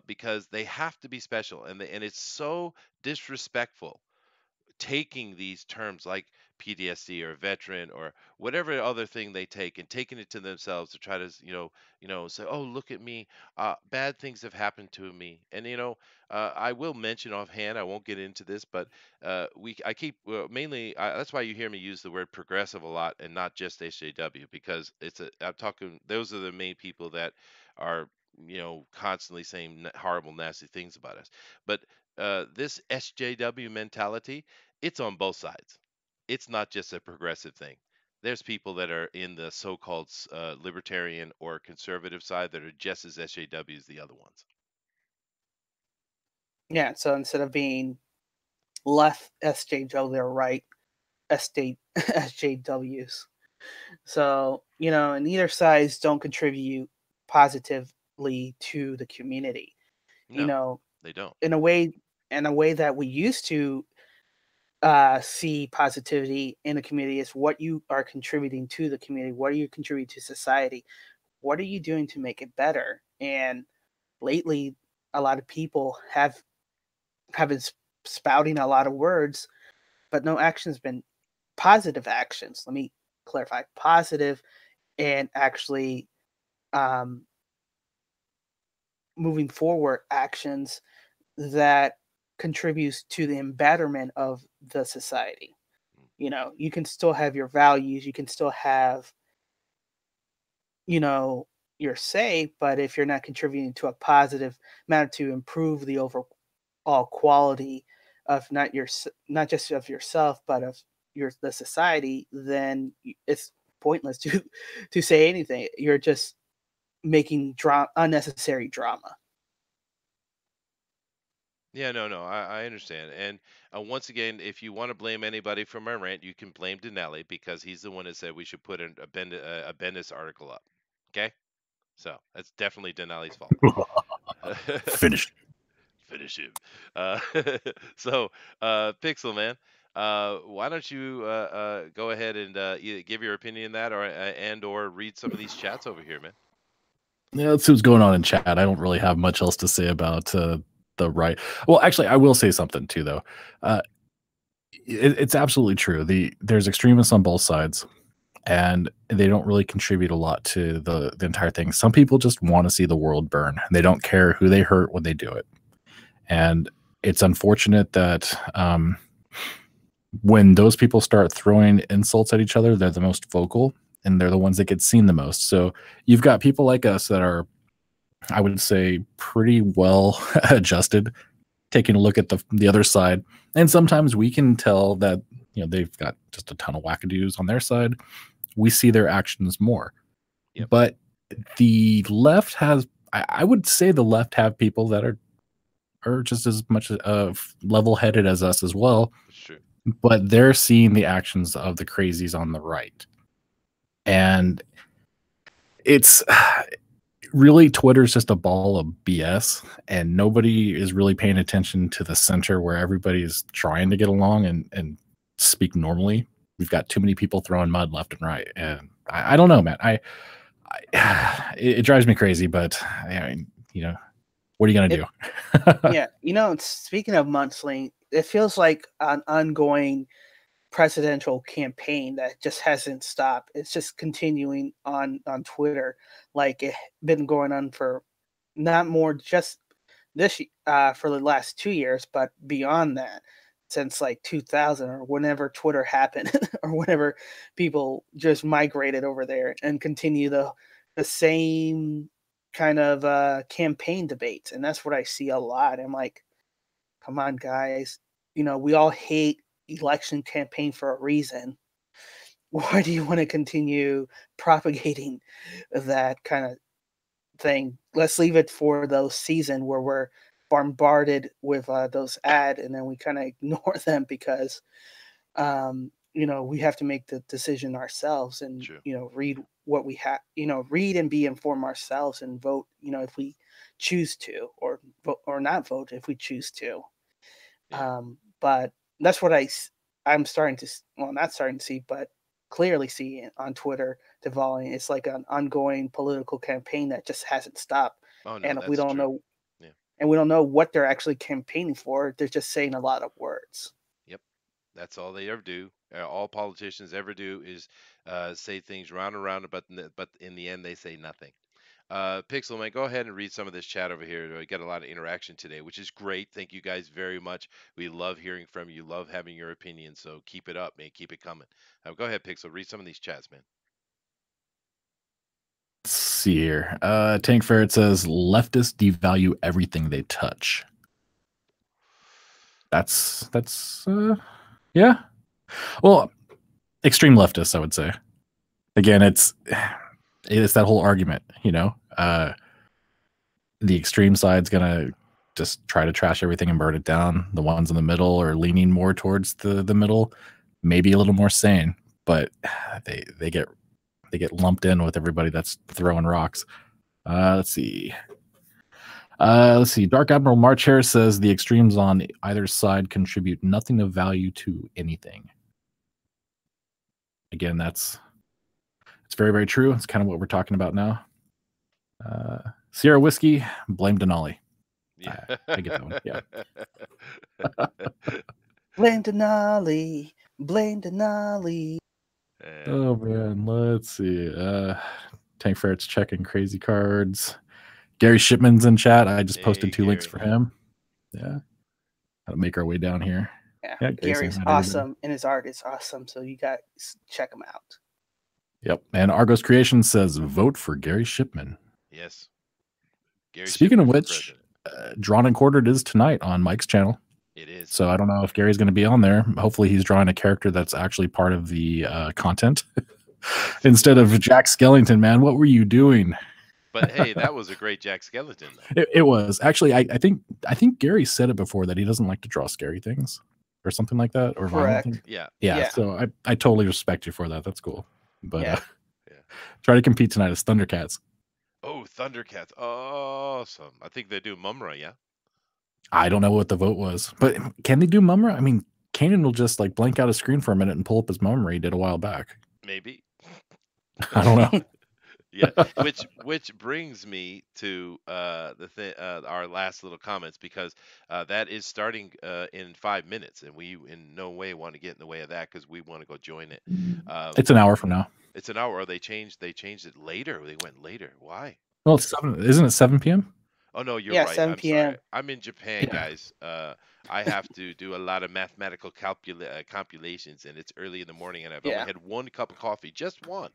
because they have to be special, and it's so disrespectful taking these terms like PTSD or veteran or whatever other thing they take and taking it to themselves to try to say, oh, look at me, bad things have happened to me. And I will mention offhand, I won't get into this, but we I keep mainly that's why you hear me use the word progressive a lot and not just SJW, because I'm talking, those are the main people that are constantly saying horrible nasty things about us. But this SJW mentality, it's on both sides. It's not just a progressive thing. There's people that are in the so-called libertarian or conservative side that are just as SJW as the other ones. Yeah, so instead of being left SJW, they're right SJWs. So, and either sides don't contribute positively to the community. No, they don't. In a way that we used to see positivity in the community is what you are contributing to the community. What are you contributing to society? What are you doing to make it better? And lately, a lot of people have been spouting a lot of words, but no action's been positive actions. Let me clarify: positive and actually moving forward actions that contributes to the betterment of the society. You can still have your values, you can still have, your say, but if you're not contributing to a positive manner to improve the overall quality of not just of yourself, but of the society, then it's pointless to say anything. You're just making unnecessary drama. Yeah, no, I understand. And once again, if you want to blame anybody for my rant, you can blame Denelli, because he's the one that said we should put a Bendis article up. Okay? So that's definitely Denelli's fault. Finished. Finish him. Uh, so, Pixel Man, why don't you go ahead and either give your opinion in that, or read some of these chats over here, man. Yeah, let's see what's going on in chat. I don't really have much else to say about the right. Well, actually, I will say something too, though. It's absolutely true. There's extremists on both sides, and they don't really contribute a lot to the entire thing. Some people just want to see the world burn. They don't care who they hurt when they do it. And it's unfortunate that when those people start throwing insults at each other, they're the most vocal, and they're the ones that get seen the most. So you've got people like us that are, I would say, pretty well adjusted, taking a look at the other side. And sometimes we can tell that, they've got just a ton of wackadoos on their side. We see their actions more. Yep. But the left has, I would say the left have people that are just as much level-headed as us as well. Sure. But they're seeing the actions of the crazies on the right. And it's really, Twitter's just a ball of BS, and nobody is really paying attention to the center where everybody's trying to get along and speak normally. We've got too many people throwing mud left and right. And I don't know, man. It drives me crazy, but I mean, what are you going to do? Yeah. Speaking of mudslinging, it feels like an ongoing presidential campaign that just hasn't stopped. It's just continuing on Twitter, like it's been going on for not more just this for the last 2 years, but beyond that, since like 2000 or whenever Twitter happened, or whenever people just migrated over there and continue the same kind of campaign debates. And that's what I see a lot. I'm like, come on, guys. We all hate election campaign for a reason. Why do you want to continue propagating that kind of thing? Let's leave it for those season where we're bombarded with those ads, and then we kind of ignore them because we have to make the decision ourselves, and True. Read what we have, read and be informed ourselves, and vote if we choose to, or vote or not vote if we choose to. Yeah. But that's what I'm starting to, well, not starting to see, but clearly see on Twitter devolving. It's like an ongoing political campaign that just hasn't stopped. Oh no, And that's we don't true. know, Yeah. and we don't know what they're actually campaigning for. They're just saying a lot of words. Yep, that's all they ever do. All politicians ever do is say things round and round, but in the end they say nothing. Pixel man, go ahead and read some of this chat over here. We got a lot of interaction today, which is great. Thank you guys very much. We love hearing from you. Love having your opinion. So keep it up, man. Keep it coming. Go ahead, Pixel. Read some of these chats, man. Let's see here. Tank Ferret says leftists devalue everything they touch. That's yeah. Well, extreme leftists, I would say. Again, it's that whole argument, you know. The extreme side's gonna just try to trash everything and burn it down. The ones in the middle are leaning more towards the middle, maybe a little more sane, but they get lumped in with everybody that's throwing rocks. Let's see. Dark Admiral March Harris says the extremes on either side contribute nothing of value to anything. Again, it's very, very true. It's kind of what we're talking about now. Sierra Whiskey, blame Denali. Yeah, I get that one. Yeah. Blame Denali. Blame Denali. Oh man, let's see. Tank Ferret's checking crazy cards. Gary Shipman's in chat. I just posted 2 links for him. Yeah. How to make our way down here. Yeah, Gary's awesome, and his art is awesome. So you guys check him out. Yep. And Argos Creation says vote for Gary Shipman. Yes. Gary Speaking Shipman of which, Drawn and Quartered is tonight on Mike's channel. It is. So I don't know if Gary's going to be on there. Hopefully he's drawing a character that's actually part of the content instead of Jack Skellington. Man, what were you doing? But hey, that was a great Jack Skellington, though. It was actually. I think Gary said it before that he doesn't like to draw scary things or something like that. Or correct. Yeah. So I totally respect you for that. That's cool. But yeah. Try to compete tonight as Thundercats. Oh, Thundercats! Awesome. I think they do Mumra, yeah. I don't know what the vote was, but can they do Mumra? I mean, Kanan will just like blank out a screen for a minute and pull up his Mumra he did a while back. Maybe. I don't know. Yeah, which brings me to our last little comments, because that is starting in 5 minutes, and we in no way want to get in the way of that because we want to go join it. It's an hour from now. It's an hour. Or they changed it later. They went later. Why? Well, it's 7. Isn't it 7 p.m.? Oh no, you're right. 7 p.m. Sorry. I'm in Japan, guys. I have to do a lot of mathematical calculations, and it's early in the morning, and I've only had 1 cup of coffee, just one.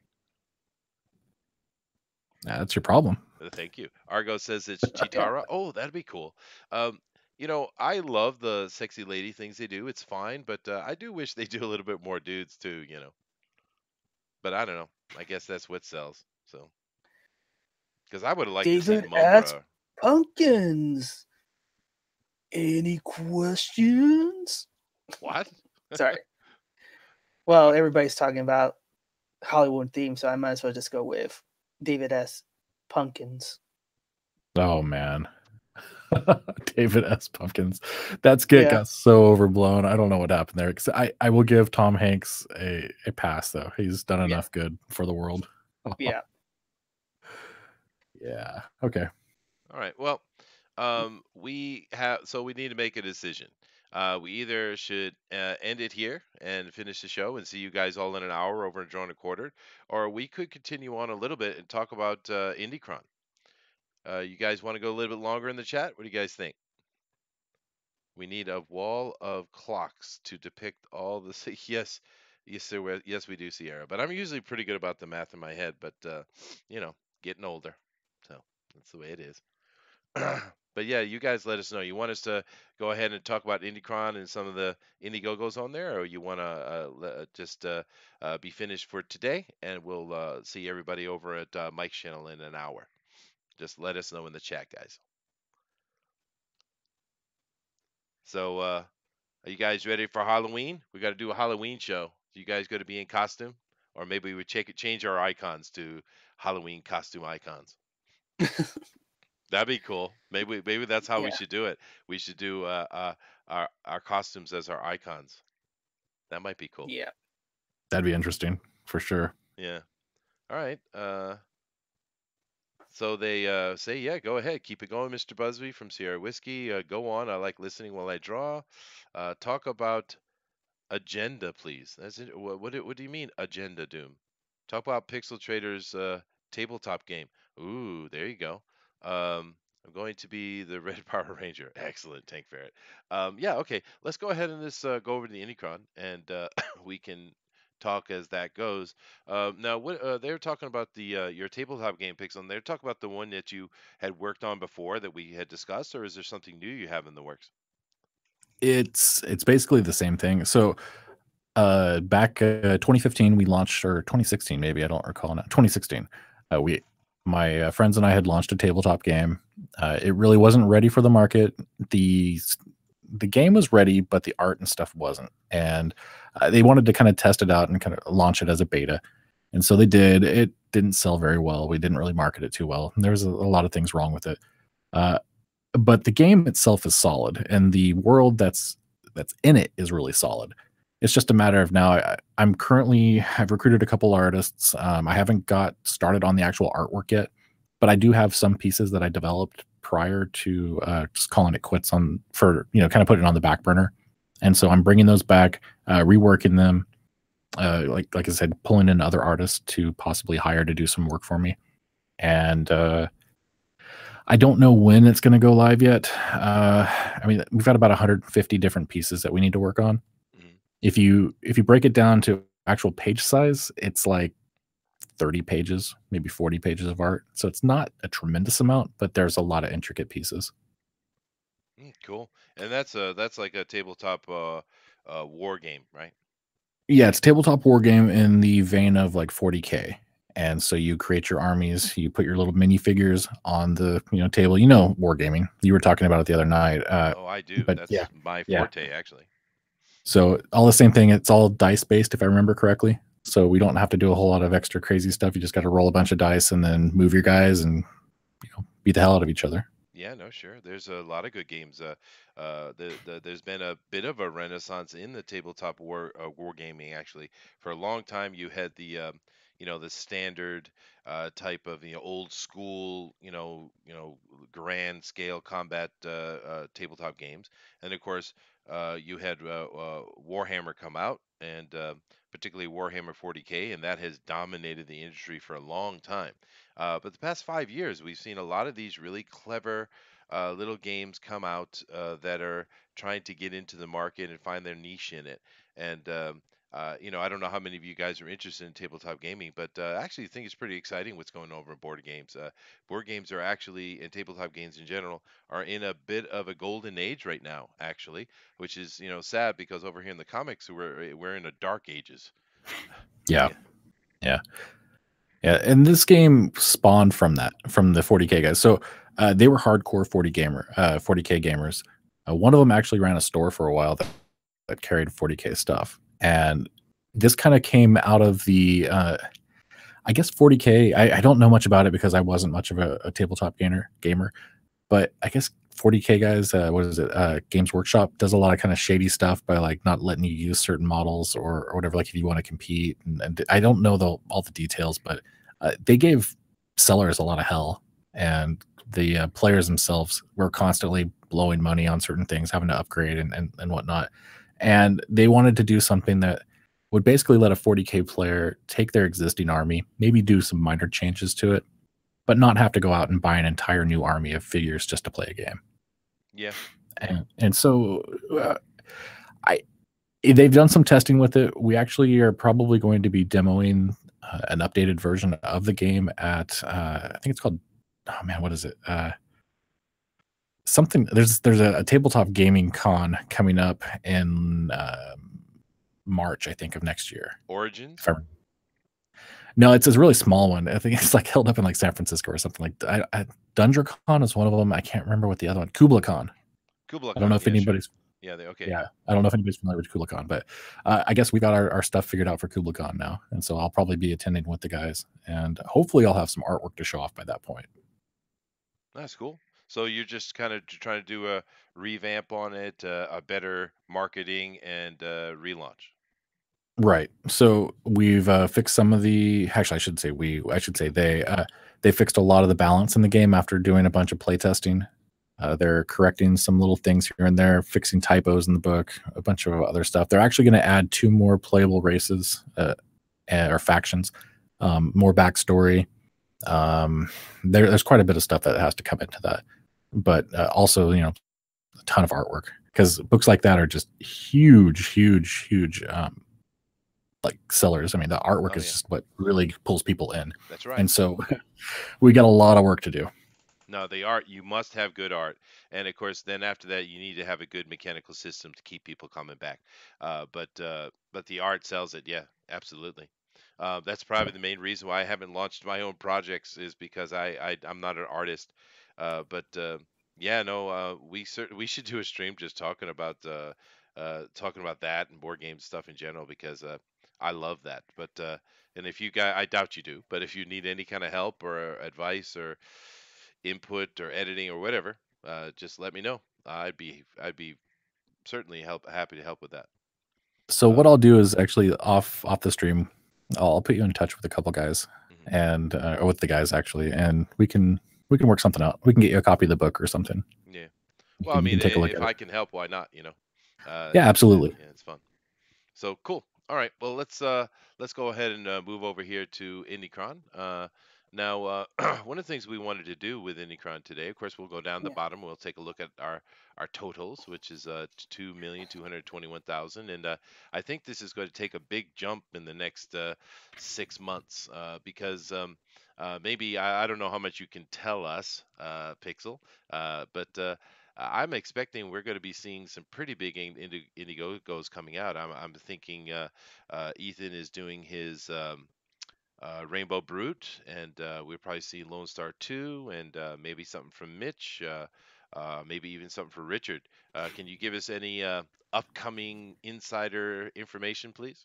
That's your problem. Thank you. Argo says it's Chitara. Oh, that'd be cool. You know, I love the sexy lady things they do. It's fine, but I do wish they do a little bit more dudes too, you know. But I don't know. I guess that's what sells. So, because I would have liked to see Mumra. Pumpkins. Any questions? What? Sorry. Well, everybody's talking about Hollywood theme, so I might as well just go with David S. Pumpkins. Oh man. David S. Pumpkins. That skit got so overblown. I don't know what happened there. I will give Tom Hanks a pass though. He's done enough good for the world. Yeah. Yeah. Okay. All right. Well, we need to make a decision. We either should end it here and finish the show and see you guys all in an hour over in Drawn and Quartered, or we could continue on a little bit and talk about IndieCron. You guys want to go a little bit longer in the chat? What do you guys think? We need a wall of clocks to depict all the... Yes, sir. Yes, we do, Sierra. But I'm usually pretty good about the math in my head, but, you know, getting older. So that's the way it is. But yeah, you guys let us know. You want us to go ahead and talk about IndieCron and some of the Indiegogos on there, or you want to just be finished for today, and we'll see everybody over at Mike's channel in an hour. Just let us know in the chat, guys. So, are you guys ready for Halloween? We got to do a Halloween show. You guys going to be in costume, or maybe we change our icons to Halloween costume icons. That'd be cool. Maybe that's how we should do it. We should do our costumes as our icons. That might be cool. Yeah. That'd be interesting for sure. Yeah. All right. So they say, yeah, go ahead, keep it going, Mr. Busby from Sierra Whiskey. Go on. I like listening while I draw. Talk about agenda, please. That's it. What do you mean agenda, Doom? Talk about Pixel Trader's tabletop game. Ooh, there you go. I'm going to be the Red Power Ranger. Excellent, Tank Ferret. Yeah, okay. Let's go ahead and just go over to the Unicron, and we can talk as that goes. Now, what they were talking about the your tabletop game, Pixel, and they're talking about the one that you had worked on before that we had discussed, or is there something new you have in the works? It's basically the same thing. So back 2015 we launched, or 2016 maybe, I don't recall now. 2016. We my friends and I had launched a tabletop game. It really wasn't ready for the market. The game was ready, but the art and stuff wasn't. And they wanted to kind of test it out and kind of launch it as a beta. And so they did. It didn't sell very well. We didn't really market it too well. There was a lot of things wrong with it. Uh, but the game itself is solid, and the world that's in it is really solid. It's just a matter of now. I've recruited a couple artists. I haven't got started on the actual artwork yet, but I do have some pieces that I developed prior to just calling it quits on, for kind of putting it on the back burner. And so I'm bringing those back, reworking them. Like I said, pulling in other artists to possibly hire to do some work for me. And I don't know when it's going to go live yet. I mean, we've got about 150 different pieces that we need to work on. Mhm. If you break it down to actual page size, it's like 30 pages, maybe 40 pages of art. So it's not a tremendous amount, but there's a lot of intricate pieces. Cool. And that's like a tabletop war game, right? Yeah, it's a tabletop war game in the vein of like 40K. And so you create your armies, you put your little minifigures on the table. Wargaming. You were talking about it the other night. Oh, I do. but That's yeah, my yeah. forte, actually. So all the same thing. It's all dice based, if I remember correctly. So we don't have to do a whole lot of extra crazy stuff. You just got to roll a bunch of dice and then move your guys and beat the hell out of each other. Yeah, no, sure. There's a lot of good games. There's been a bit of a renaissance in the tabletop war gaming. Actually, for a long time, you had the standard type of old school grand scale combat tabletop games, and of course you had Warhammer come out, and particularly Warhammer 40K, and that has dominated the industry for a long time. But the past 5 years, we've seen a lot of these really clever little games come out that are trying to get into the market and find their niche in it. And I don't know how many of you guys are interested in tabletop gaming, but I actually think it's pretty exciting what's going on over in board games. Board games are actually, and tabletop games in general, are in a bit of a golden age right now, actually, which is sad because over here in the comics we're in a dark ages. Yeah. And this game spawned from the 40K guys. So they were hardcore 40K gamers. One of them actually ran a store for a while that carried 40K stuff. And this kind of came out of the, I guess 40K. I don't know much about it because I wasn't much of a tabletop gamer. But I guess 40K guys, what is it? Games Workshop does a lot of kind of shady stuff by like not letting you use certain models or whatever, like if you want to compete. And I don't know all the details, but they gave sellers a lot of hell, and the players themselves were constantly blowing money on certain things, having to upgrade and whatnot. And they wanted to do something that would basically let a 40K player take their existing army, maybe do some minor changes to it, but not have to go out and buy an entire new army of figures just to play a game. Yeah. And so they've done some testing with it. We actually are probably going to be demoing an updated version of the game at I think it's called, oh man, what is it? Something, there's a tabletop gaming con coming up in March, I think, of next year. Origins? No, it's a really small one. I think it's like held up in like San Francisco or something like that. DundraCon is one of them. I can't remember what the other one. KublaCon. KublaCon. I don't know if anybody's. Sure. Yeah. Okay. Yeah, I don't know if anybody's familiar with KublaCon, but I guess we got our stuff figured out for KublaCon now, and so I'll probably be attending with the guys, and hopefully I'll have some artwork to show off by that point. That's cool. So you're just kind of trying to do a revamp on it, a better marketing and relaunch. Right. So we've fixed some of the. Actually, I should say they. they fixed a lot of the balance in the game after doing a bunch of playtesting. They're correcting some little things here and there, fixing typos in the book, a bunch of other stuff. They're actually going to add 2 more playable races or factions, more backstory. There's quite a bit of stuff that has to come into that, but also, a ton of artwork, because books like that are just huge like sellers. I mean, the artwork is just what really pulls people in. That's right. And so we got a lot of work to do. No, the art, you must have good art. And of course, then after that, you need to have a good mechanical system to keep people coming back. But the art sells it. Yeah, absolutely. That's probably the main reason why I haven't launched my own projects, is because I'm not an artist. Yeah, no, we should do a stream just talking about that and board game stuff in general, because I love that. But and if you guys, I doubt you do, but if you need any kind of help or advice or input or editing or whatever, just let me know. I'd be certainly happy to help with that. So what I'll do is actually off the stream, I'll put you in touch with a couple guys, and or with the guys actually, and we can work something out. We can get you a copy of the book or something. Yeah. Well, I mean, if I can help, why not? Yeah, absolutely. Yeah, it's fun. So cool. All right. Well, let's go ahead and move over here to Indicron. Now, one of the things we wanted to do with Indicron today, of course, we'll go down the bottom. We'll take a look at our totals, which is 2,221,000, and I think this is going to take a big jump in the next 6 months, because maybe I don't know how much you can tell us, Pixel, but I'm expecting we're going to be seeing some pretty big Indiegos coming out. I'm thinking Ethan is doing his Rainbow Brute, and we'll probably see Lone Star 2, and maybe something from Mitch, maybe even something for Richard. Can you give us any upcoming insider information, please?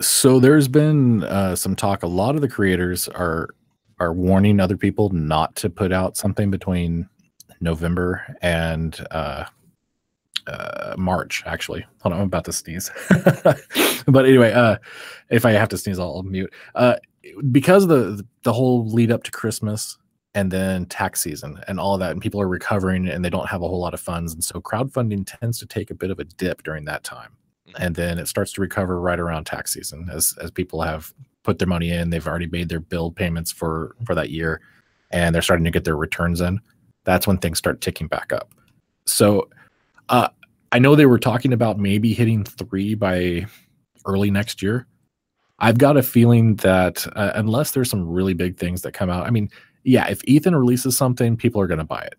So there's been some talk. A lot of the creators are warning other people not to put out something between November and March. Actually, hold on, I'm about to sneeze. But anyway, if I have to sneeze, I'll mute. Because the whole lead up to Christmas and then tax season and all of that, and people are recovering and they don't have a whole lot of funds, and so crowdfunding tends to take a bit of a dip during that time, and then it starts to recover right around tax season as people have put their money in. They've already made their bill payments for that year, and they're starting to get their returns in. That's when things start ticking back up. So I know they were talking about maybe hitting 3 by early next year. I've got a feeling that unless there's some really big things that come out, I mean, yeah, if Ethan releases something, people are going to buy it.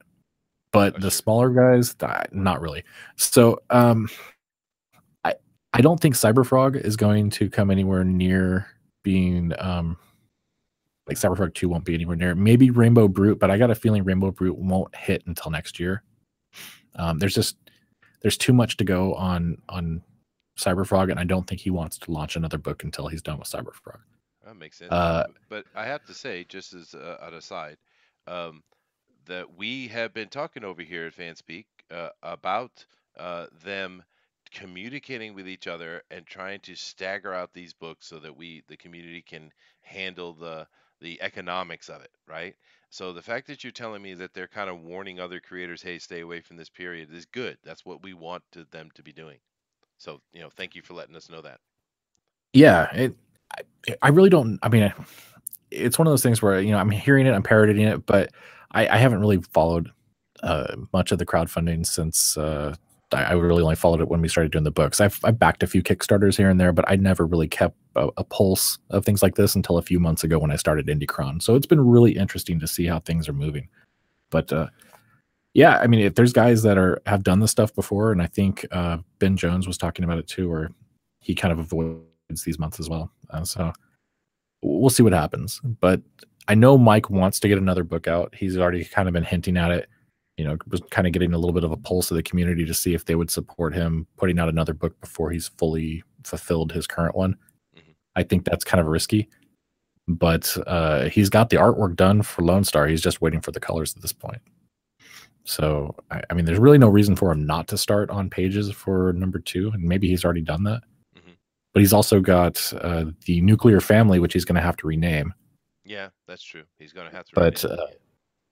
But the smaller guys, not really. So I don't think Cyberfrog is going to come anywhere near being like Cyberfrog 2 won't be anywhere near. Maybe Rainbow Brute, but I got a feeling Rainbow Brute won't hit until next year. There's too much to go on Cyberfrog, and I don't think he wants to launch another book until he's done with Cyberfrog. That makes sense. But I have to say, just as an aside, that we have been talking over here at Fanspeak about them communicating with each other and trying to stagger out these books so that the community can handle the economics of it, right? So the fact that you're telling me that they're kind of warning other creators, hey, stay away from this period, is good. That's what we want them to be doing. So, thank you for letting us know that. Yeah, I really don't. I mean, it's one of those things where, I'm hearing it, I'm parroting it, but I haven't really followed much of the crowdfunding since I really only followed it when we started doing the books. I've backed a few Kickstarters here and there, but I never really kept a pulse of things like this until a few months ago when I started Indicron. So it's been really interesting to see how things are moving. But yeah, I mean, if there's guys that have done this stuff before, and I think Ben Jones was talking about it too, where he kind of avoids these months as well. So we'll see what happens. But I know Mike wants to get another book out. He's already kind of been hinting at it. Was kind of getting a little bit of a pulse of the community to see if they would support him putting out another book before he's fully fulfilled his current one. Mm-hmm. I think that's kind of risky, but he's got the artwork done for Lone Star. He's just waiting for the colors at this point. So, I mean, there's really no reason for him not to start on pages for number 2, and maybe he's already done that. Mm-hmm. But he's also got the Nuclear Family, which he's going to have to rename. Yeah, that's true. He's going to have to write but Andy. Yeah.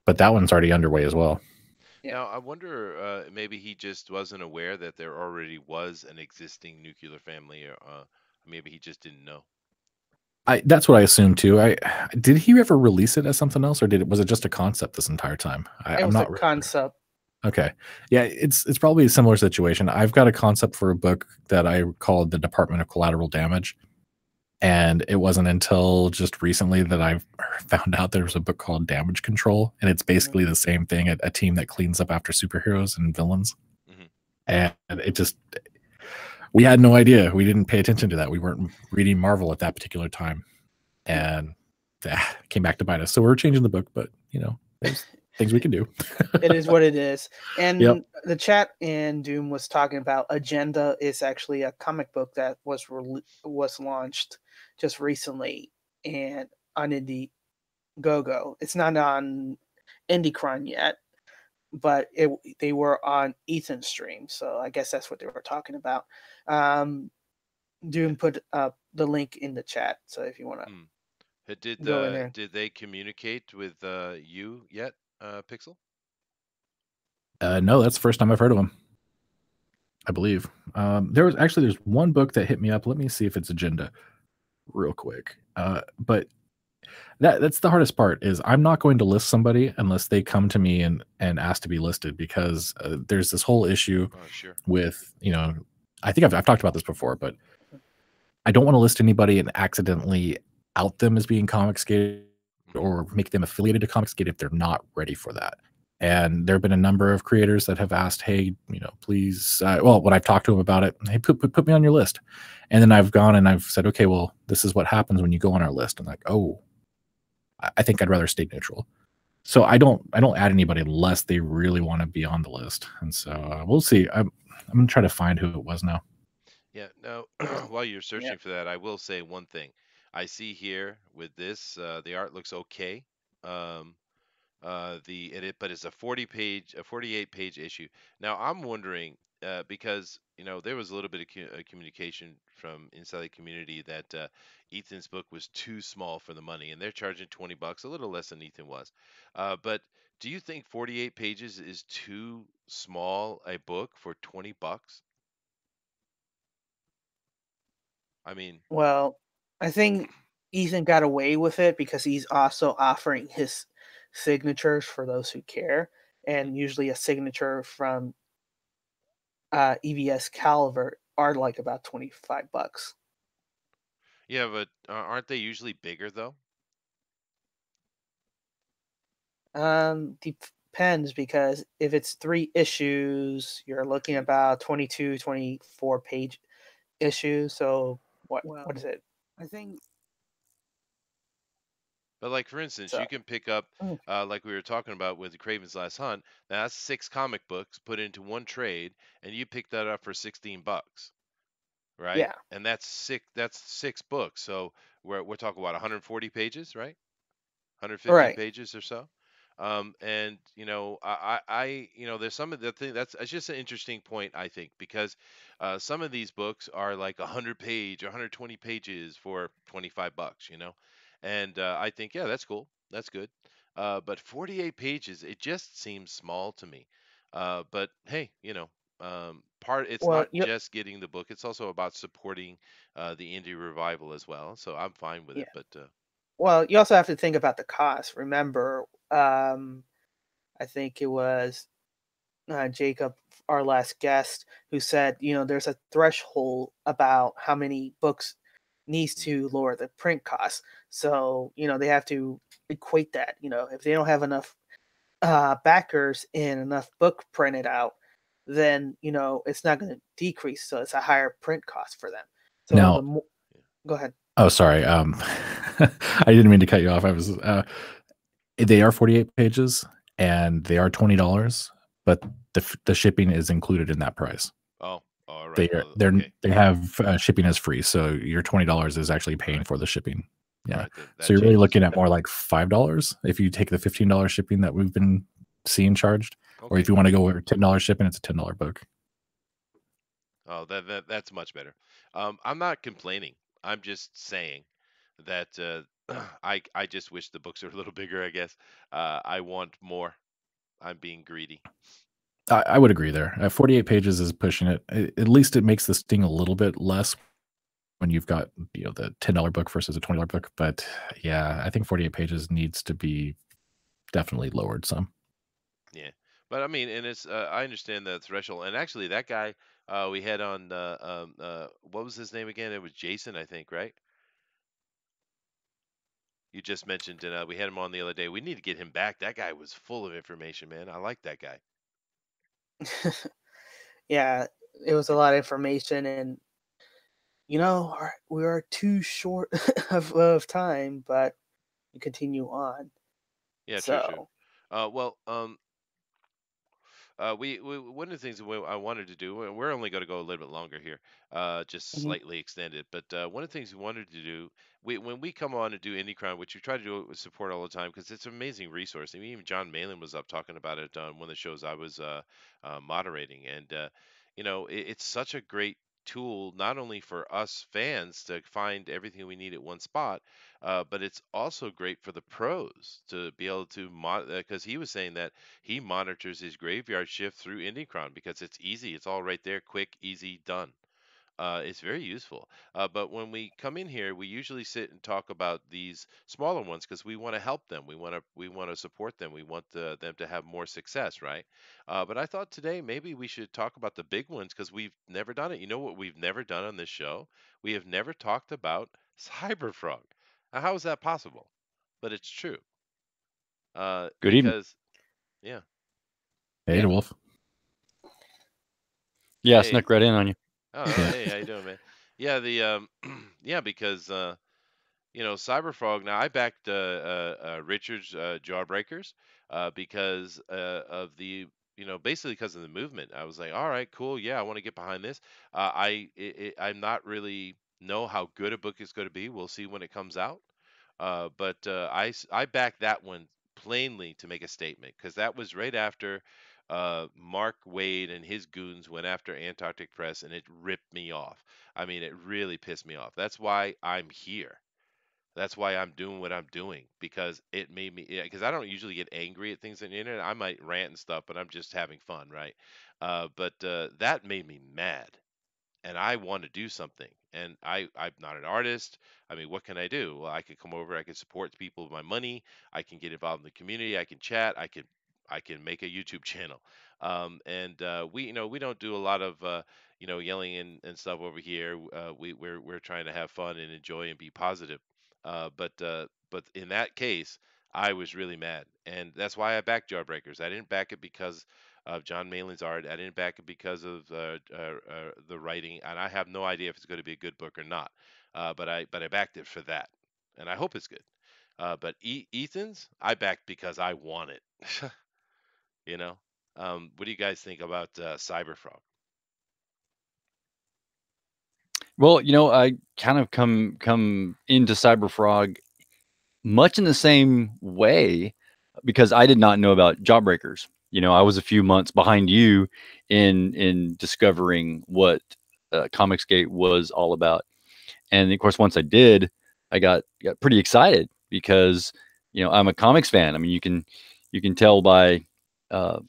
but that one's already underway as well. Yeah. Now, I wonder, maybe he just wasn't aware that there already was an existing nuclear family, or maybe he just didn't know. That's what I assumed too. Did he ever release it as something else, or was it just a concept this entire time? It I'm was not a really concept. okay. Yeah, it's probably a similar situation. I've got a concept for a book that I called The Department of Collateral Damage, and it wasn't until just recently that I've found out there was a book called Damage Control, and it's basically the same thing, a team that cleans up after superheroes and villains. Mhm. And it just, we had no idea. We didn't pay attention to that. We weren't reading Marvel at that particular time, and that came back to bite us. So we're changing the book, but there's things we can do. It is what it is. And Yep. the chat in Doom was talking about Agenda is actually a comic book that was launched just recently and on Indiegogo. It's not on IndieCron yet, but they were on Ethan's stream, so I guess that's what they were talking about. Doom put up the link in the chat, so if you want to go in there. Did they communicate with you yet, Pixel? No, that's the first time I've heard of them, I believe. There's one book that hit me up. Let me see if it's Agenda real quick. But that's the hardest part, is I'm not going to list somebody unless they come to me and ask to be listed, because there's this whole issue Sure. with, I think I've talked about this before, but I don't want to list anybody and accidentally out them as being Comicsgate or make them affiliated to Comicsgate if they're not ready for that. And there have been a number of creators that have asked, hey, please, when I've talked to them about it, hey, put me on your list. And then I've gone and I've said, okay, well, this is what happens when you go on our list. I'm like, oh, I think I'd rather stay neutral. So I don't add anybody unless they really want to be on the list. And so we'll see. I'm going to try to find who it was now. Yeah. Now, while you're searching for that, I will say one thing. I see here with this, the art looks okay. But it's a 48-page issue. Now I'm wondering, because there was a little bit of communication from inside the community that Ethan's book was too small for the money, and they're charging $20, a little less than Ethan was. But do you think 48 pages is too small a book for $20? I mean, Well, I think Ethan got away with it because he's also offering his signatures for those who care, and usually a signature from EVS Caliber are like about $25. yeah, but aren't they usually bigger though? Depends, because if it's 3 issues, you're looking about 22, 24 page issues. So what is it? I think. But like for instance, So- you can pick up, like we were talking about with Craven's Last Hunt. Now that's 6 comic books put into one trade, and you pick that up for $16, right? Yeah. And that's 6 books. So we're talking about 140 pages, right? 150 Right. pages or so. And there's some of the thing that's just an interesting point, I think, because some of these books are like 100 page, 120 pages for $25, and I think, yeah, that's cool, that's good. But 48 pages, it just seems small to me. But hey, it's Well, not just getting the book; it's also about supporting the indie revival as well. So I'm fine with it. But well, you also have to think about the cost. Remember, I think it was Jacob, our last guest, who said, there's a threshold about how many books needs to lower the print cost. So, they have to equate that. If they don't have enough backers and enough book printed out, then, it's not going to decrease. So it's a higher print cost for them. So Now, go ahead. Oh, sorry. I didn't mean to cut you off. They are 48 pages and they are $20, but the shipping is included in that price. Oh, all right. They have shipping as free, so your $20 is actually paying for the shipping. Yeah. Right, so you're really looking at more like $5 if you take the $15 shipping that we've been seeing charged, or if you want to go over $10 shipping, it's a $10 book. Oh, that's much better. I'm not complaining. I'm just saying that I just wish the books are a little bigger, I guess. I want more. I'm being greedy. I would agree there. 48 pages is pushing it. At least it makes the sting a little bit less when you've got the $10 book versus a $20 book. But yeah, I think 48 pages needs to be definitely lowered some. Yeah, but I mean, and it's I understand the threshold. And actually, that guy we had on what was his name again? It was Jason, I think, right? You just mentioned, and we had him on the other day. We need to get him back. That guy was full of information, man. I like that guy. Yeah, it was a lot of information, and we are too short of time, but we continue on. Yeah, true, true. So, Well, we one of the things that I wanted to do, we're only going to go a little bit longer here, just mhm. slightly extended. But one of the things we wanted to do, when we come on to do Indie Crime, which we try to do with support all the time, because it's an amazing resource. I mean, even John Malin was up talking about it on one of the shows I was moderating, and it's such a great tool, not only for us fans to find everything we need at one spot, but it's also great for the pros to be able to because he was saying that he monitors his graveyard shift through Indicron because it's easy. It's all right there, quick, easy, done. It's very useful. But when we come in here, we usually sit and talk about these smaller ones because we want to help them. We want to support them. We want them to have more success, right? But I thought today maybe we should talk about the big ones because we've never done it. You know what we've never done on this show? We have never talked about Cyberfrog. Now, how is that possible? But it's true. Good evening. Because yeah. Hey, Yeah. Wolf. Yeah, I Hey. snuck right in on you. Oh, hey, how you doing, man? Yeah, the yeah, because Cyberfrog. Now I backed Richard's Jawbreakers because of the basically because of the movement. I was like, all right, cool, yeah, I want to get behind this. I'm not really know how good a book is going to be. We'll see when it comes out. But I backed that one plainly to make a statement because that was right after Mark Wade and his goons went after Antarctic Press, and it ripped me off. I mean, it really pissed me off. That's why I'm here. That's why I'm doing what I'm doing because it made me. Because I don't usually get angry at things on the internet. I might rant and stuff, but I'm just having fun, right? But that made me mad, and I want to do something. And I'm not an artist. I mean, what can I do? Well, I could come over. I can support people with my money. I can get involved in the community. I can chat. I can make a YouTube channel. And we don't do a lot of yelling and stuff over here. We're trying to have fun and enjoy and be positive. But in that case, I was really mad, and that's why I backed Jawbreakers. I didn't back it because of John Malin's art. I didn't back it because of the writing, and I have no idea if it's going to be a good book or not. But I backed it for that, and I hope it's good. But Ethan's, I backed because I want it. you know. What do you guys think about Cyberfrog? Well, I kind of come into Cyberfrog much in the same way because I did not know about Jawbreakers. I was a few months behind you in discovering what Comicsgate was all about, and of course, once I did, I got pretty excited because I'm a comics fan. I mean, you can tell by the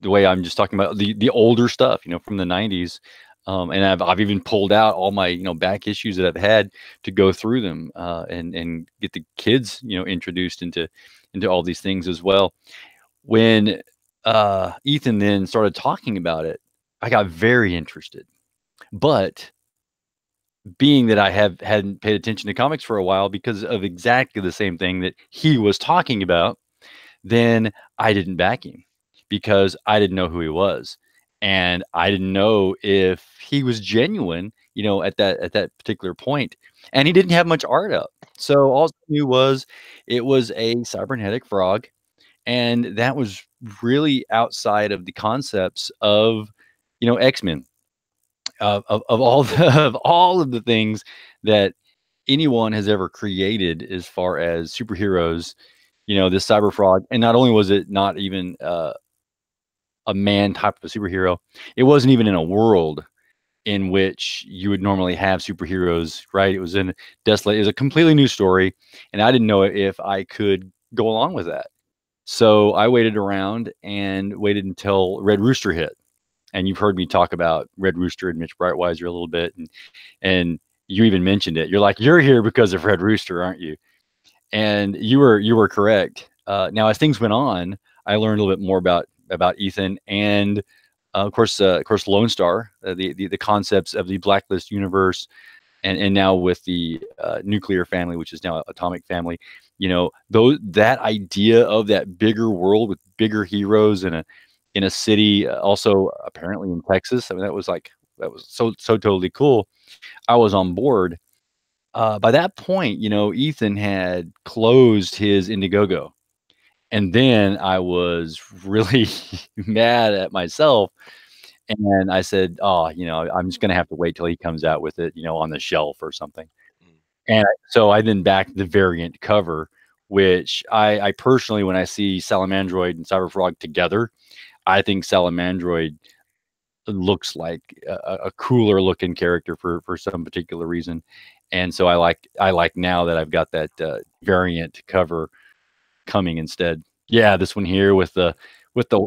way I'm just talking about the older stuff, from the 90s. And I've even pulled out all my back issues that I've had to go through them and get the kids introduced into all these things as well. When Ethan then started talking about it, I got very interested. But being that I hadn't paid attention to comics for a while because of exactly the same thing that he was talking about, then I didn't back him because I didn't know who he was. And I didn't know if he was genuine, at that particular point. And he didn't have much art up. So all I knew was it was a cybernetic frog. And that was really outside of the concepts of, X-Men, of all of all of the things that anyone has ever created as far as superheroes, this cyber frog. And not only was it not even a man type of a superhero, it wasn't even in a world in which you would normally have superheroes, right? It was in Desolate. It was a completely new story, and I didn't know if I could go along with that. So I waited around and waited until Red Rooster hit. And you've heard me talk about Red Rooster and Mitch Breitweiser a little bit, and you even mentioned it. You're like, you're here because of Red Rooster, aren't you? And you were correct. Now, as things went on, I learned a little bit more about Ethan, and of course, Lone Star, the concepts of the Blacklist universe, and now with the nuclear family, which is now atomic family. That idea of that bigger world with bigger heroes in a city, also apparently in Texas. I mean, that was so totally cool. I was on board. By that point, Ethan had closed his Indiegogo. And then I was really mad at myself. And I said, oh, I'm just going to have to wait till he comes out with it, on the shelf or something. And so I then backed the variant cover, which I personally, when I see Salamandroid and Cyberfrog together, I think Salamandroid looks like a cooler looking character for some particular reason. And so I like now that I've got that variant cover coming instead. Yeah, this one here with the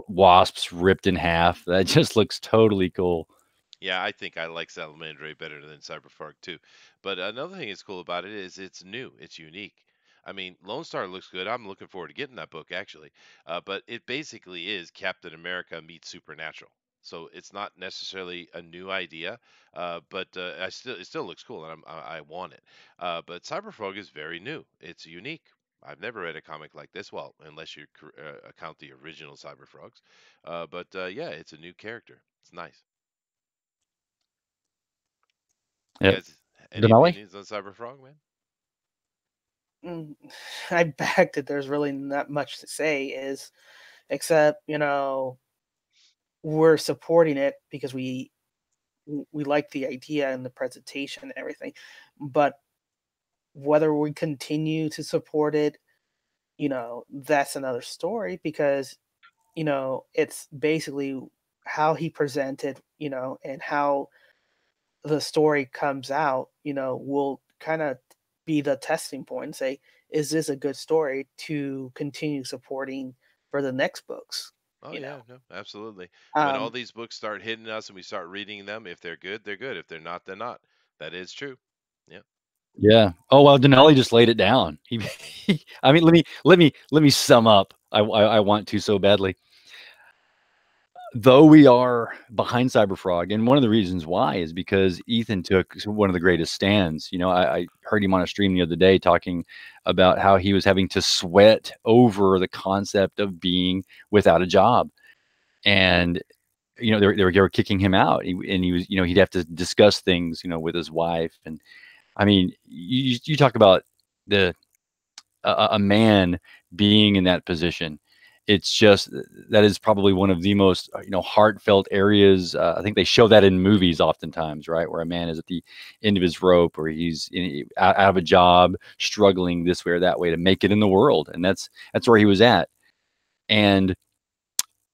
wasps ripped in half. That just looks totally cool. Yeah, I think I like Salamandre better than Cyberfrog too. But another thing that's cool about it is it's new, it's unique. I mean, Lone Star looks good. I'm looking forward to getting that book actually. But it basically is Captain America meets Supernatural. So it's not necessarily a new idea, but it still looks cool, and I want it. But Cyberfrog is very new. It's unique. I've never read a comic like this. Well, unless you account the original Cyberfrogs. But yeah, it's a new character. It's nice. You Yeah. guys, any Denali? opinions on Cyberfrog, man? I backed it. There's really not much to say, except we're supporting it because we like the idea and the presentation and everything. But whether we continue to support it, that's another story, because it's basically how he presented, and how the story comes out, will kind of be the testing point and say, is this a good story to continue supporting for the next books? Oh You yeah, know, no, absolutely. When all um, these books start hitting us and we start reading them, if they're good, they're good. If they're not, they're not. That is true. Yeah. Yeah. Oh well, Denali just laid it down. I mean, let me sum up. I want to so badly. Though we are behind Cyberfrog, and one of the reasons why is because Ethan took one of the greatest stands. I heard him on a stream the other day talking about how he was having to sweat over the concept of being without a job, and they were kicking him out, and he was he'd have to discuss things with his wife. And I mean, you talk about a man being in that position. It's just that is probably one of the most heartfelt areas. I think they show that in movies oftentimes, right, where a man is at the end of his rope, or he's out of a job, struggling this way or that way to make it in the world, and that's where he was at. And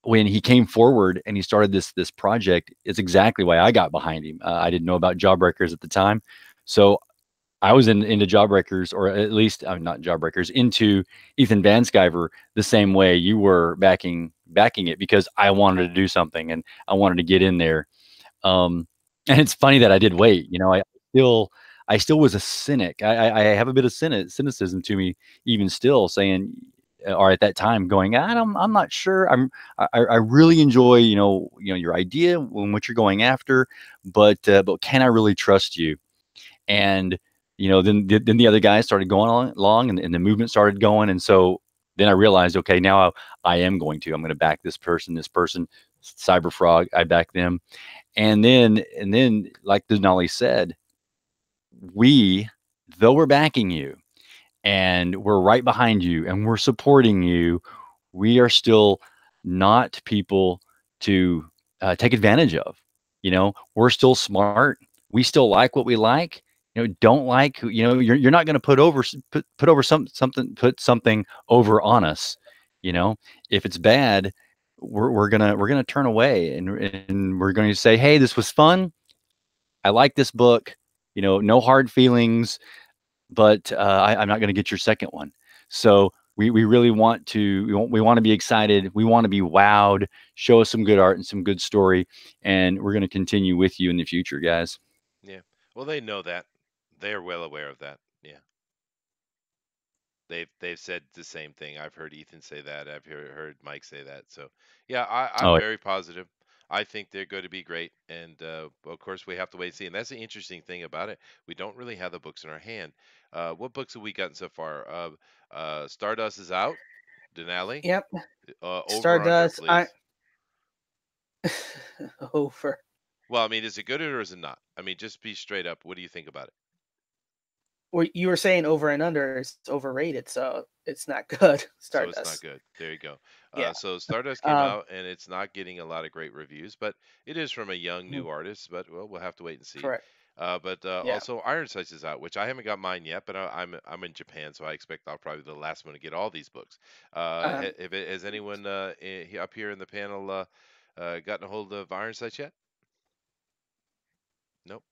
when he came forward and he started this project, it's exactly why I got behind him. I didn't know about Jawbreakers at the time, so I was into Jawbreakers, or at least not Jawbreakers, into Ethan Van Sciver the same way you were backing it, because I wanted to do something and I wanted to get in there. And it's funny that I did wait. I still was a cynic. I have a bit of cynicism to me, even still, saying, or at that time, going, I'm not sure. I really enjoy your idea and what you're going after, but can I really trust you? And then the other guys started going along, and the movement started going. And so then I realized, okay, now I'm going to back this person, Cyberfrog. I back them. And then like Denali said, though we're backing you and we're right behind you and we're supporting you, we are still not people to take advantage of. We're still smart. We still like what we like. Don't like, you're not going to put something over on us. If it's bad, we're gonna turn away, and we're going to say, hey, this was fun. I like this book. You know, no hard feelings, but I'm not going to get your second one. So we really want to we want to be excited. We want to be wowed. Show us some good art and some good story, and we're going to continue with you in the future, guys. Yeah. Well, they know that. They're well aware of that. Yeah. They've said the same thing. I've heard Ethan say that. I've heard Mike say that. So yeah, I'm Oh, very positive. I think they're going to be great, and of course we have to wait and see. And that's the interesting thing about it. We don't really have the books in our hand. What books have we gotten so far? Stardust is out. Denali. Yep. Over under, Stardust. please. Over. Well, I mean, is it good or is it not? I mean, just be straight up. What do you think about it? Well, you were saying over and under is overrated, so it's not good. So it's not Stardust. good. There you go. Yeah. So Stardust came Um. out and it's not getting a lot of great reviews, but it is from a young mhm, new artist. But well, we'll have to wait and see. Correct. But Yeah. also Iron Sights is out, which I haven't got mine yet. But I'm in Japan, so I expect I'll probably be the last one to get all these books. Um. Has anyone up here in the panel gotten a hold of Iron Sights yet? Nope.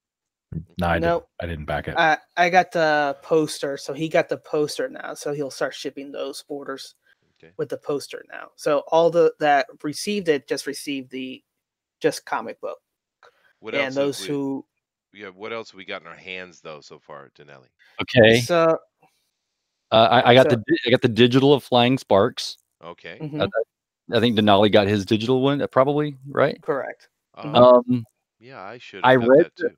No, I Nope. didn't back it. I got the poster, so he got the poster now. So he'll start shipping those orders Okay. with the poster now. So all the that received it just received the just comic book, What and else have those who yeah, what else have we got in our hands though so far, Denelli? okay. so I got so I got the digital of Flying Sparks. Okay. mhm, I think Denali got his digital one, probably right. correct. Mhm. Yeah, I should I have got read that too.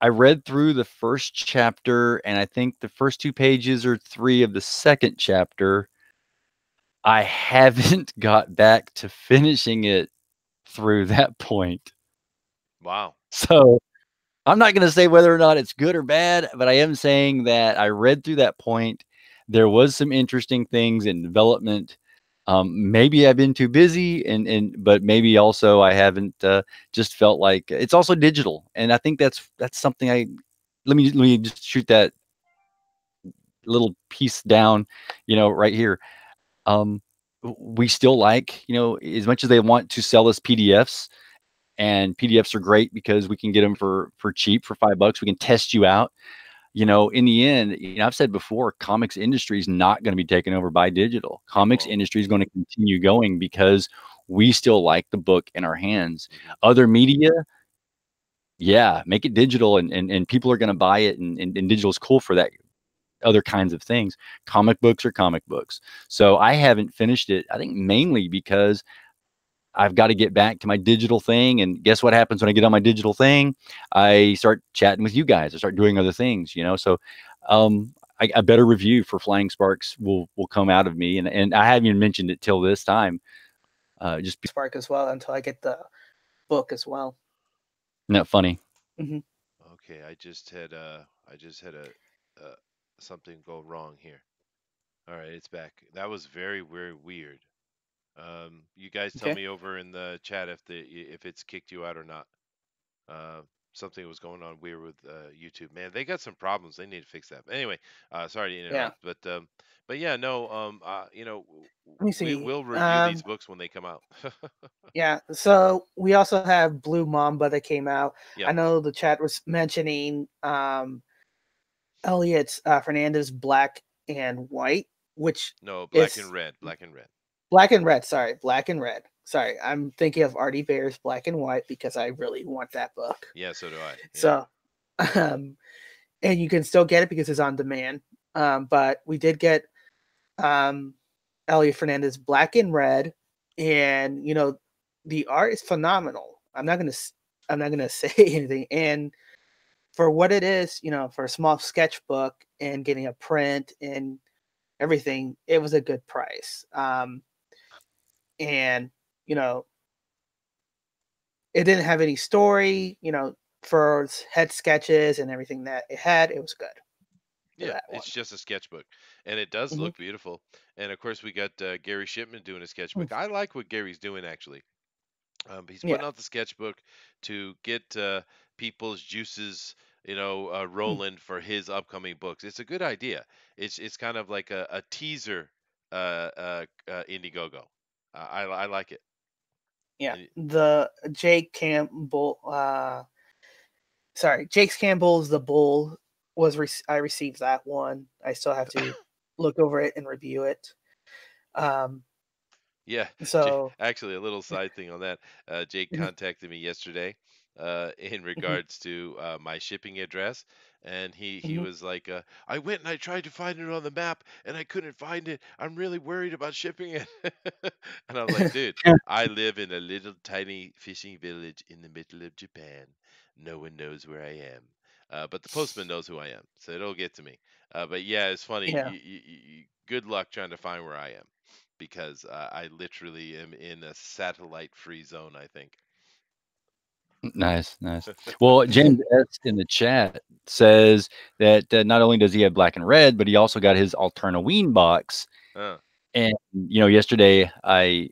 I read through the first chapter, and I think the first 2 pages or 3 of the second chapter. I haven't got back to finishing it through that point. Wow. So I'm not going to say whether or not it's good or bad, but I am saying that I read through that point. There was some interesting things in development. Maybe I've been too busy, but maybe also I haven't just felt like it's also digital, and I think that's something I let me just shoot that little piece down, right here. Um, we still like, as much as they want to sell us PDFs, and PDFs are great because we can get them for cheap, for $5. We can test you out. In the end, I've said before, comics industry is not going to be taken over by digital. Comics won't. industry is going to continue going because we still like the book in our hands. Mhm. Other media, yeah, make it digital, and people are going to buy it, and digital is cool for that. Other kinds of things. Comic books are comic books. So I haven't finished it, I think mainly because I've got to get back to my digital thing. And guess what happens when I get on my digital thing? I start chatting with you guys. I start doing other things, So a better review for Flying Sparks will come out of me. And I haven't even mentioned it till this time. Just Spark as well until I get the book as well. Isn't that funny? Okay, I just had a something go wrong here. All right, it's back. That was very, very weird. You guys tell Okay. me over in the chat if it's kicked you out or not. Something was going on weird with YouTube. Man, they got some problems. They need to fix that. Anyway, sorry to Yeah. interrupt, but yeah, no, Let me see. we'll review these books when they come out. Yeah. So we also have Blue Mamba that came out. Yeah. I know the chat was mentioning Elliot Fernandez Black and White, which No, Black is and Red. Black and Red. Black and Red. Sorry, Black and Red. Sorry, I'm thinking of Artie Bear's Black and White because I really want that book. Yeah, so do I. Yeah. So, and you can still get it because it's on demand. But we did get Elliot Fernandez Black and Red, and the art is phenomenal. I'm not gonna say anything. And for what it is, for a small sketchbook and getting a print and everything, it was a good price. And it didn't have any story, for its head sketches and everything that it had. It was good. Yeah, That one. it's just a sketchbook, and it does Mhm. look beautiful. And of course, we got Gary Shipman doing a sketchbook. I like what Gary's doing actually. He's putting Yeah. out the sketchbook to get people's juices, Mm. rolling for his upcoming books. It's a good idea. It's kind of like a teaser, Indiegogo. I like it. Yeah. And The Jake Campbell sorry, Jake's Campbell's The Bull was I received that one. I still have to look over it and review it. Yeah, So actually, a little side thing on that. Jake Mhm, contacted me yesterday in mhm, regards to my shipping address, and he mhm. was like, "I went and I tried to find it on the map, and I couldn't find it. I'm really worried about shipping it." And I was like, "Dude, I live in a little tiny fishing village in the middle of Japan. No one knows where I am, but the postman knows who I am, so it'll get to me." But yeah, it's funny. Yeah. Good luck trying to find where I am because I literally am in a satellite-free zone, I think. Nice, nice. Well, James S in the chat says that not only does he have black and red, but he also got his Alternaween box. Uh, And yesterday I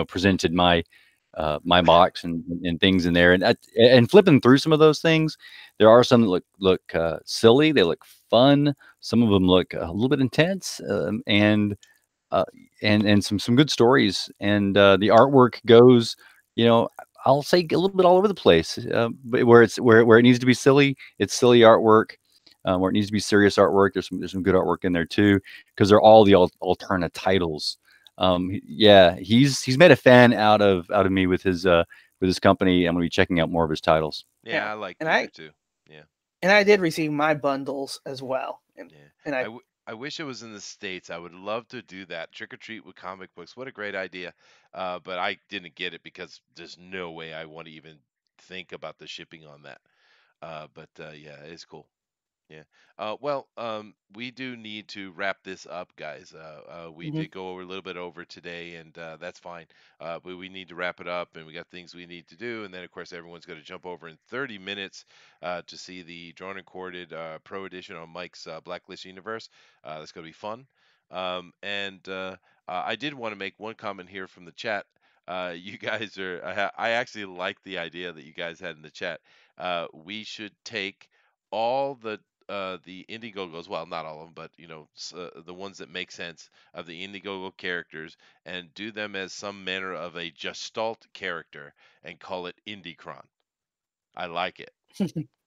presented my my box and things in there, and flipping through some of those things, there are some that look silly. They look fun. Some of them look a little bit intense, uh, and some good stories. And the artwork goes, you know, I'll say a little bit all over the place. But where it needs to be silly, it's silly artwork. Where it needs to be serious artwork, there's some good artwork in there too, because they're all the alternate titles. Yeah, he's made a fan out of me with his company. I'm gonna be checking out more of his titles. yeah, Yeah. I like And Peter I too. Yeah, and I did receive my bundles as well. And yeah. and I, I w- I wish it was in the States. I would love to do that. Trick or treat with comic books. What a great idea. But I didn't get it because there's no way I want to even think about the shipping on that. But yeah, it's cool. Yeah. We do need to wrap this up, guys. We Mhm. did go over a little bit over today, and that's fine. But we need to wrap it up, and we got things we need to do. And then, of course, everyone's going to jump over in 30 minutes to see the Drawn and Quartered Pro Edition on Mike's Blacklist Universe. That's going to be fun. I did want to make one comment here from the chat. You guys are, I actually like the idea that you guys had in the chat. We should take all the Indiegogos, well, not all of them, but the ones that make sense of the Indiegogo characters, and do them as some manner of a Gestalt character and call it Indicron. I like it.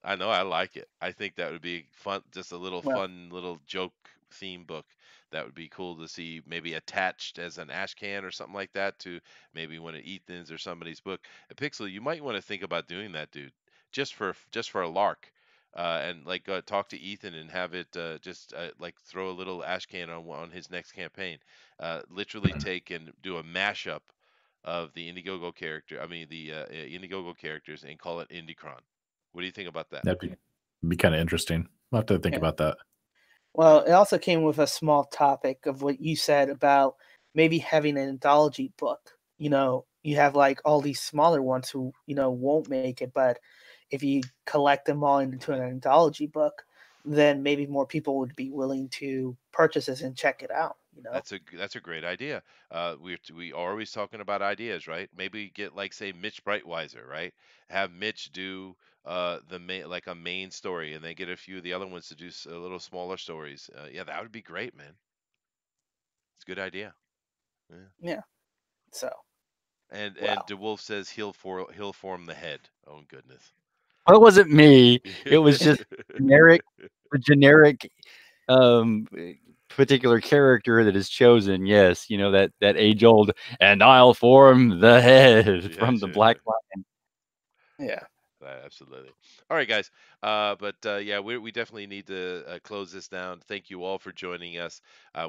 I know I like it. I think that would be fun, just a little Well, fun little joke theme book. That would be cool to see maybe attached as an ash can or something like that to maybe one of Ethan's or somebody's book. Pixel, you might want to think about doing that, dude, just for a lark. And like talk to Ethan and have it just like throw a little ash can on his next campaign. Literally take and do a mashup of the Indiegogo character. I mean the Indiegogo characters and call it Indicron. What do you think about that? That'd be kind of interesting. I'll have to think yeah. about that. Well, it also came with a small topic of what you said about maybe having an anthology book. You have like all these smaller ones who, won't make it, but if you collect them all into an anthology book, then maybe more people would be willing to purchase this and check it out. That's a great idea. We are always talking about ideas, right? Maybe get like say Mitch Breitweiser, right? Have Mitch do the main like a main story, and then get a few of the other ones to do a little smaller stories. Yeah, that would be great, man. It's a good idea. Yeah. Yeah. So, And wow. DeWolf says he'll form the head. Oh goodness. Well, it wasn't me. It was just generic, a generic um particular character that is chosen. Yes, that age old, and I'll form the head Yeah, from the sure. Black Lion. Yeah. Absolutely. All right, guys. Yeah, we definitely need to close this down. Thank you all for joining us.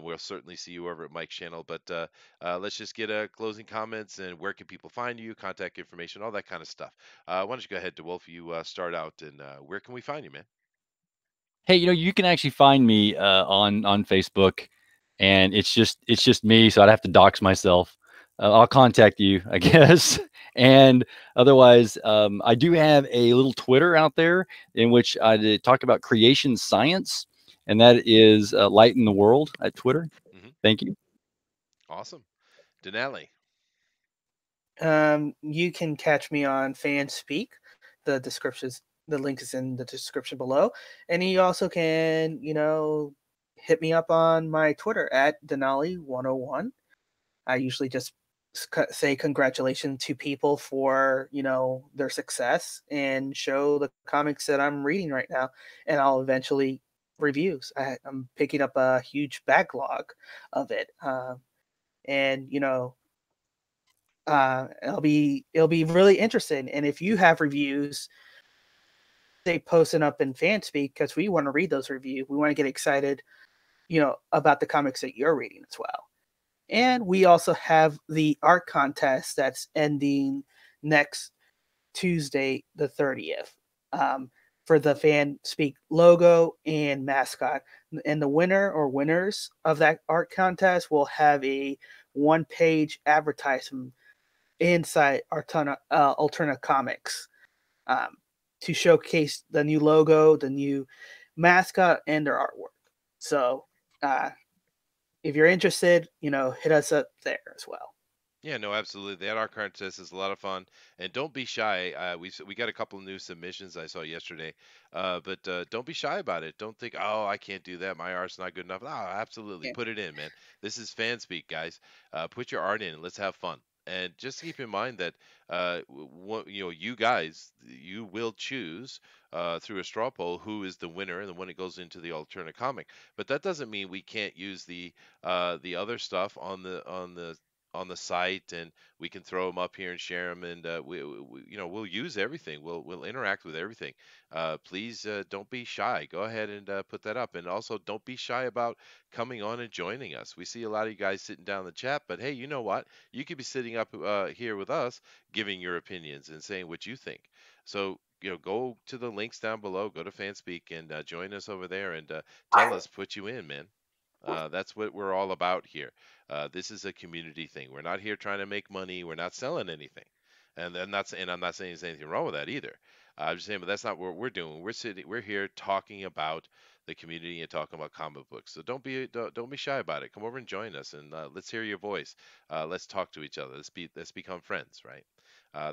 We'll certainly see you over at Mike's channel. But let's just get closing comments and where can people find you, contact information, all that kind of stuff. Why don't you go ahead, DeWolf? You start out, and where can we find you, man? Hey, you can actually find me on Facebook, and it's just me, so I'd have to dox myself. I'll contact you, I guess. And otherwise, I do have a little Twitter out there in which I did talk about creation science, and that is Light in the World at Twitter. Hmm. Thank you. Awesome. Denali. You can catch me on FanSpeak. The link is in the description below. And you also can, hit me up on my Twitter at Denali101. I usually just say congratulations to people for, you know, their success, and show the comics that I'm reading right now, and I'll eventually reviews. I'm picking up a huge backlog of it, and you know, it'll be really interesting. And if you have reviews, they posting up in Fanspeak, because we want to read those reviews. We want to get excited, you know, about the comics that you're reading as well. And we also have the art contest that's ending next Tuesday, the 30th, for the Fanspeak logo and mascot. And the winner or winners of that art contest will have a one-page advertisement inside Alterna Comics, to showcase the new logo, the new mascot, and their artwork. So, if you're interested, you know, hit us up there as well. Yeah, no, absolutely. That art contest is a lot of fun, and don't be shy. We got a couple of new submissions I saw yesterday, but don't be shy about it. Don't think, oh, I can't do that. My art's not good enough. Oh, absolutely, Yeah. put it in, man. This is Fanspeak, guys. Put your art in. Let's have fun. And just keep in mind that you know, you guys, you will choose through a straw poll who is the winner, and when it goes into the alternate comic. But that doesn't mean we can't use the other stuff on the site, and we can throw them up here and share them, and we you know, we'll use everything. We'll interact with everything. Please don't be shy. Go ahead and put that up, and also don't be shy about coming on and joining us. We see a lot of you guys sitting down in the chat, but hey, you know what? You could be sitting up here with us, giving your opinions and saying what you think. So you know, go to the links down below. Go to Fanspeak and join us over there, and tell us, put you in, man. That's what we're all about here. This is a community thing. We're not here trying to make money. We're not selling anything, and I'm not saying there's anything wrong with that either. I'm just saying, but that's not what we're doing. We're here talking about the community and talking about comic books. So don't be shy about it. Come over and join us, and let's hear your voice. Let's talk to each other. Let's become friends, right?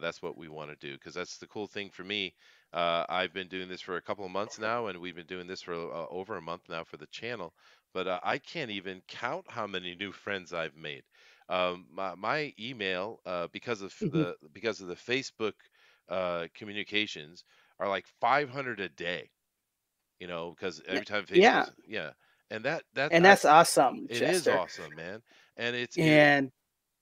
That's what we want to do, because that's the cool thing for me. I've been doing this for a couple of months now, and we've been doing this for over a month now for the channel. But I can't even count how many new friends I've made. My email, because of the Facebook communications, are like 500 a day. You know, because every time Yeah, Facebook, yeah, and and that's awesome, it is Chester. awesome, man. And And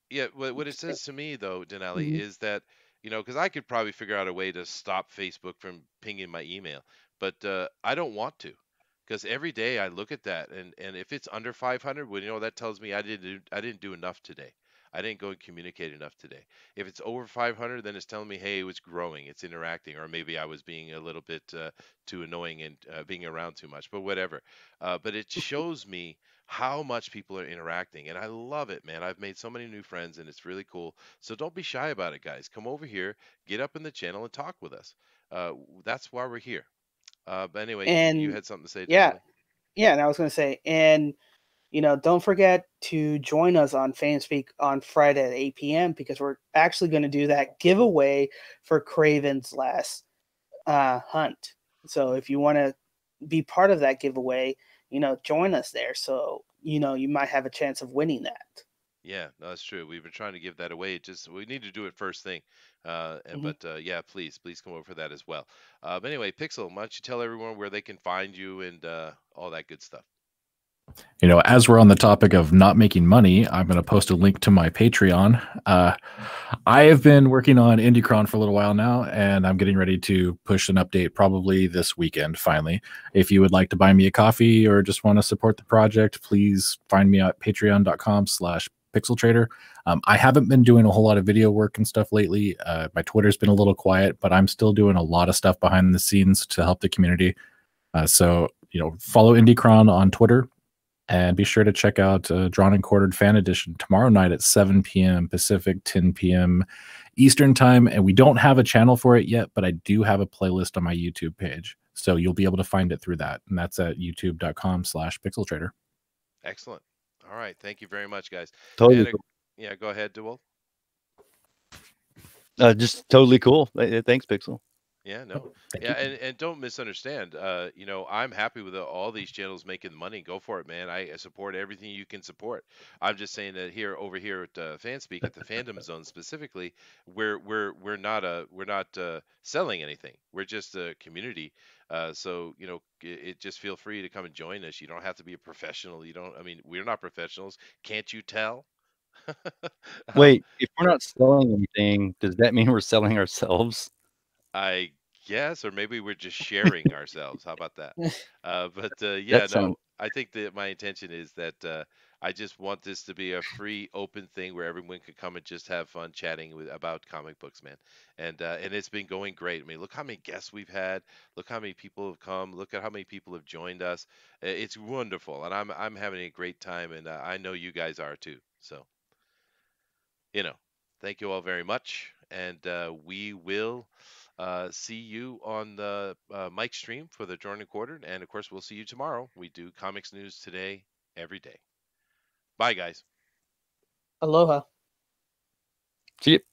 yeah, what it says to me though, Denali, mhm. is that, you know, because I could probably figure out a way to stop Facebook from pinging my email, but I don't want to, because every day I look at that, and if it's under 500, well, you know, that tells me I didn't do enough today. I didn't go and communicate enough today. If it's over 500, then it's telling me, hey, it was growing, it's interacting, or maybe I was being a little bit too annoying and being around too much, but whatever. But it shows me how much people are interacting, and I love it, man. I've made so many new friends, and it's really cool. So don't be shy about it, guys. Come over here, get up in the channel, and talk with us. That's why we're here. But anyway, you and had something to say, yeah, Denali? yeah, and I was gonna say, and you know, don't forget to join us on Fanspeak on Friday at 8 p.m. because we're actually going to do that giveaway for Craven's last hunt. So if you want to be part of that giveaway, you know, join us there. So, you know, you might have a chance of winning that. Yeah, no, that's true. We've been trying to give that away. Just we need to do it first thing. Mhm. But yeah, please come over for that as well. But anyway, Pixel, why don't you tell everyone where they can find you and all that good stuff? You know, as we're on the topic of not making money, I'm going to post a link to my Patreon. I have been working on IndieCron for a little while now, and I'm getting ready to push an update probably this weekend, finally. If you would like to buy me a coffee or just want to support the project, please find me at patreon.com/pixeltrader. I haven't been doing a whole lot of video work and stuff lately. My Twitter's been a little quiet, but I'm still doing a lot of stuff behind the scenes to help the community. So, you know, follow IndieCron on Twitter. And be sure to check out Drawn and Quartered Fan Edition tomorrow night at 7 p.m. Pacific, 10 p.m. Eastern Time. And we don't have a channel for it yet, but I do have a playlist on my YouTube page. So you'll be able to find it through that. And that's at youtube.com/pixeltrader. Excellent. All right, thank you very much, guys. Totally And cool. yeah, go ahead, DeWolf. Just totally cool. Thanks, Pixel. Yeah, no. Thank Yeah, you. and don't misunderstand. You know, I'm happy with all these channels making money. Go for it, man. I support everything you can support. I'm just saying that here, over here at FanSpeak, at the Fandom Zone specifically, we're not selling anything. We're just a community. So you know, it just feel free to come and join us. You don't have to be a professional. You don't. I mean, we're not professionals. Can't you tell? um, Wait, if we're not selling anything, does that mean we're selling ourselves? I guess, or maybe we're just sharing ourselves. How about that? But yeah, That no, sounds I think that my intention is that I just want this to be a free, open thing where everyone can come and just have fun chatting about comic books, man. And it's been going great. I mean, look how many guests we've had. Look how many people have come. Look at how many people have joined us. It's wonderful, and I'm having a great time, and I know you guys are too. So, you know, thank you all very much, and we will see you on the Mike stream for the Jordan Quarter, and of course, we'll see you tomorrow. We do comics news today, every day. Bye, guys. Aloha. see it.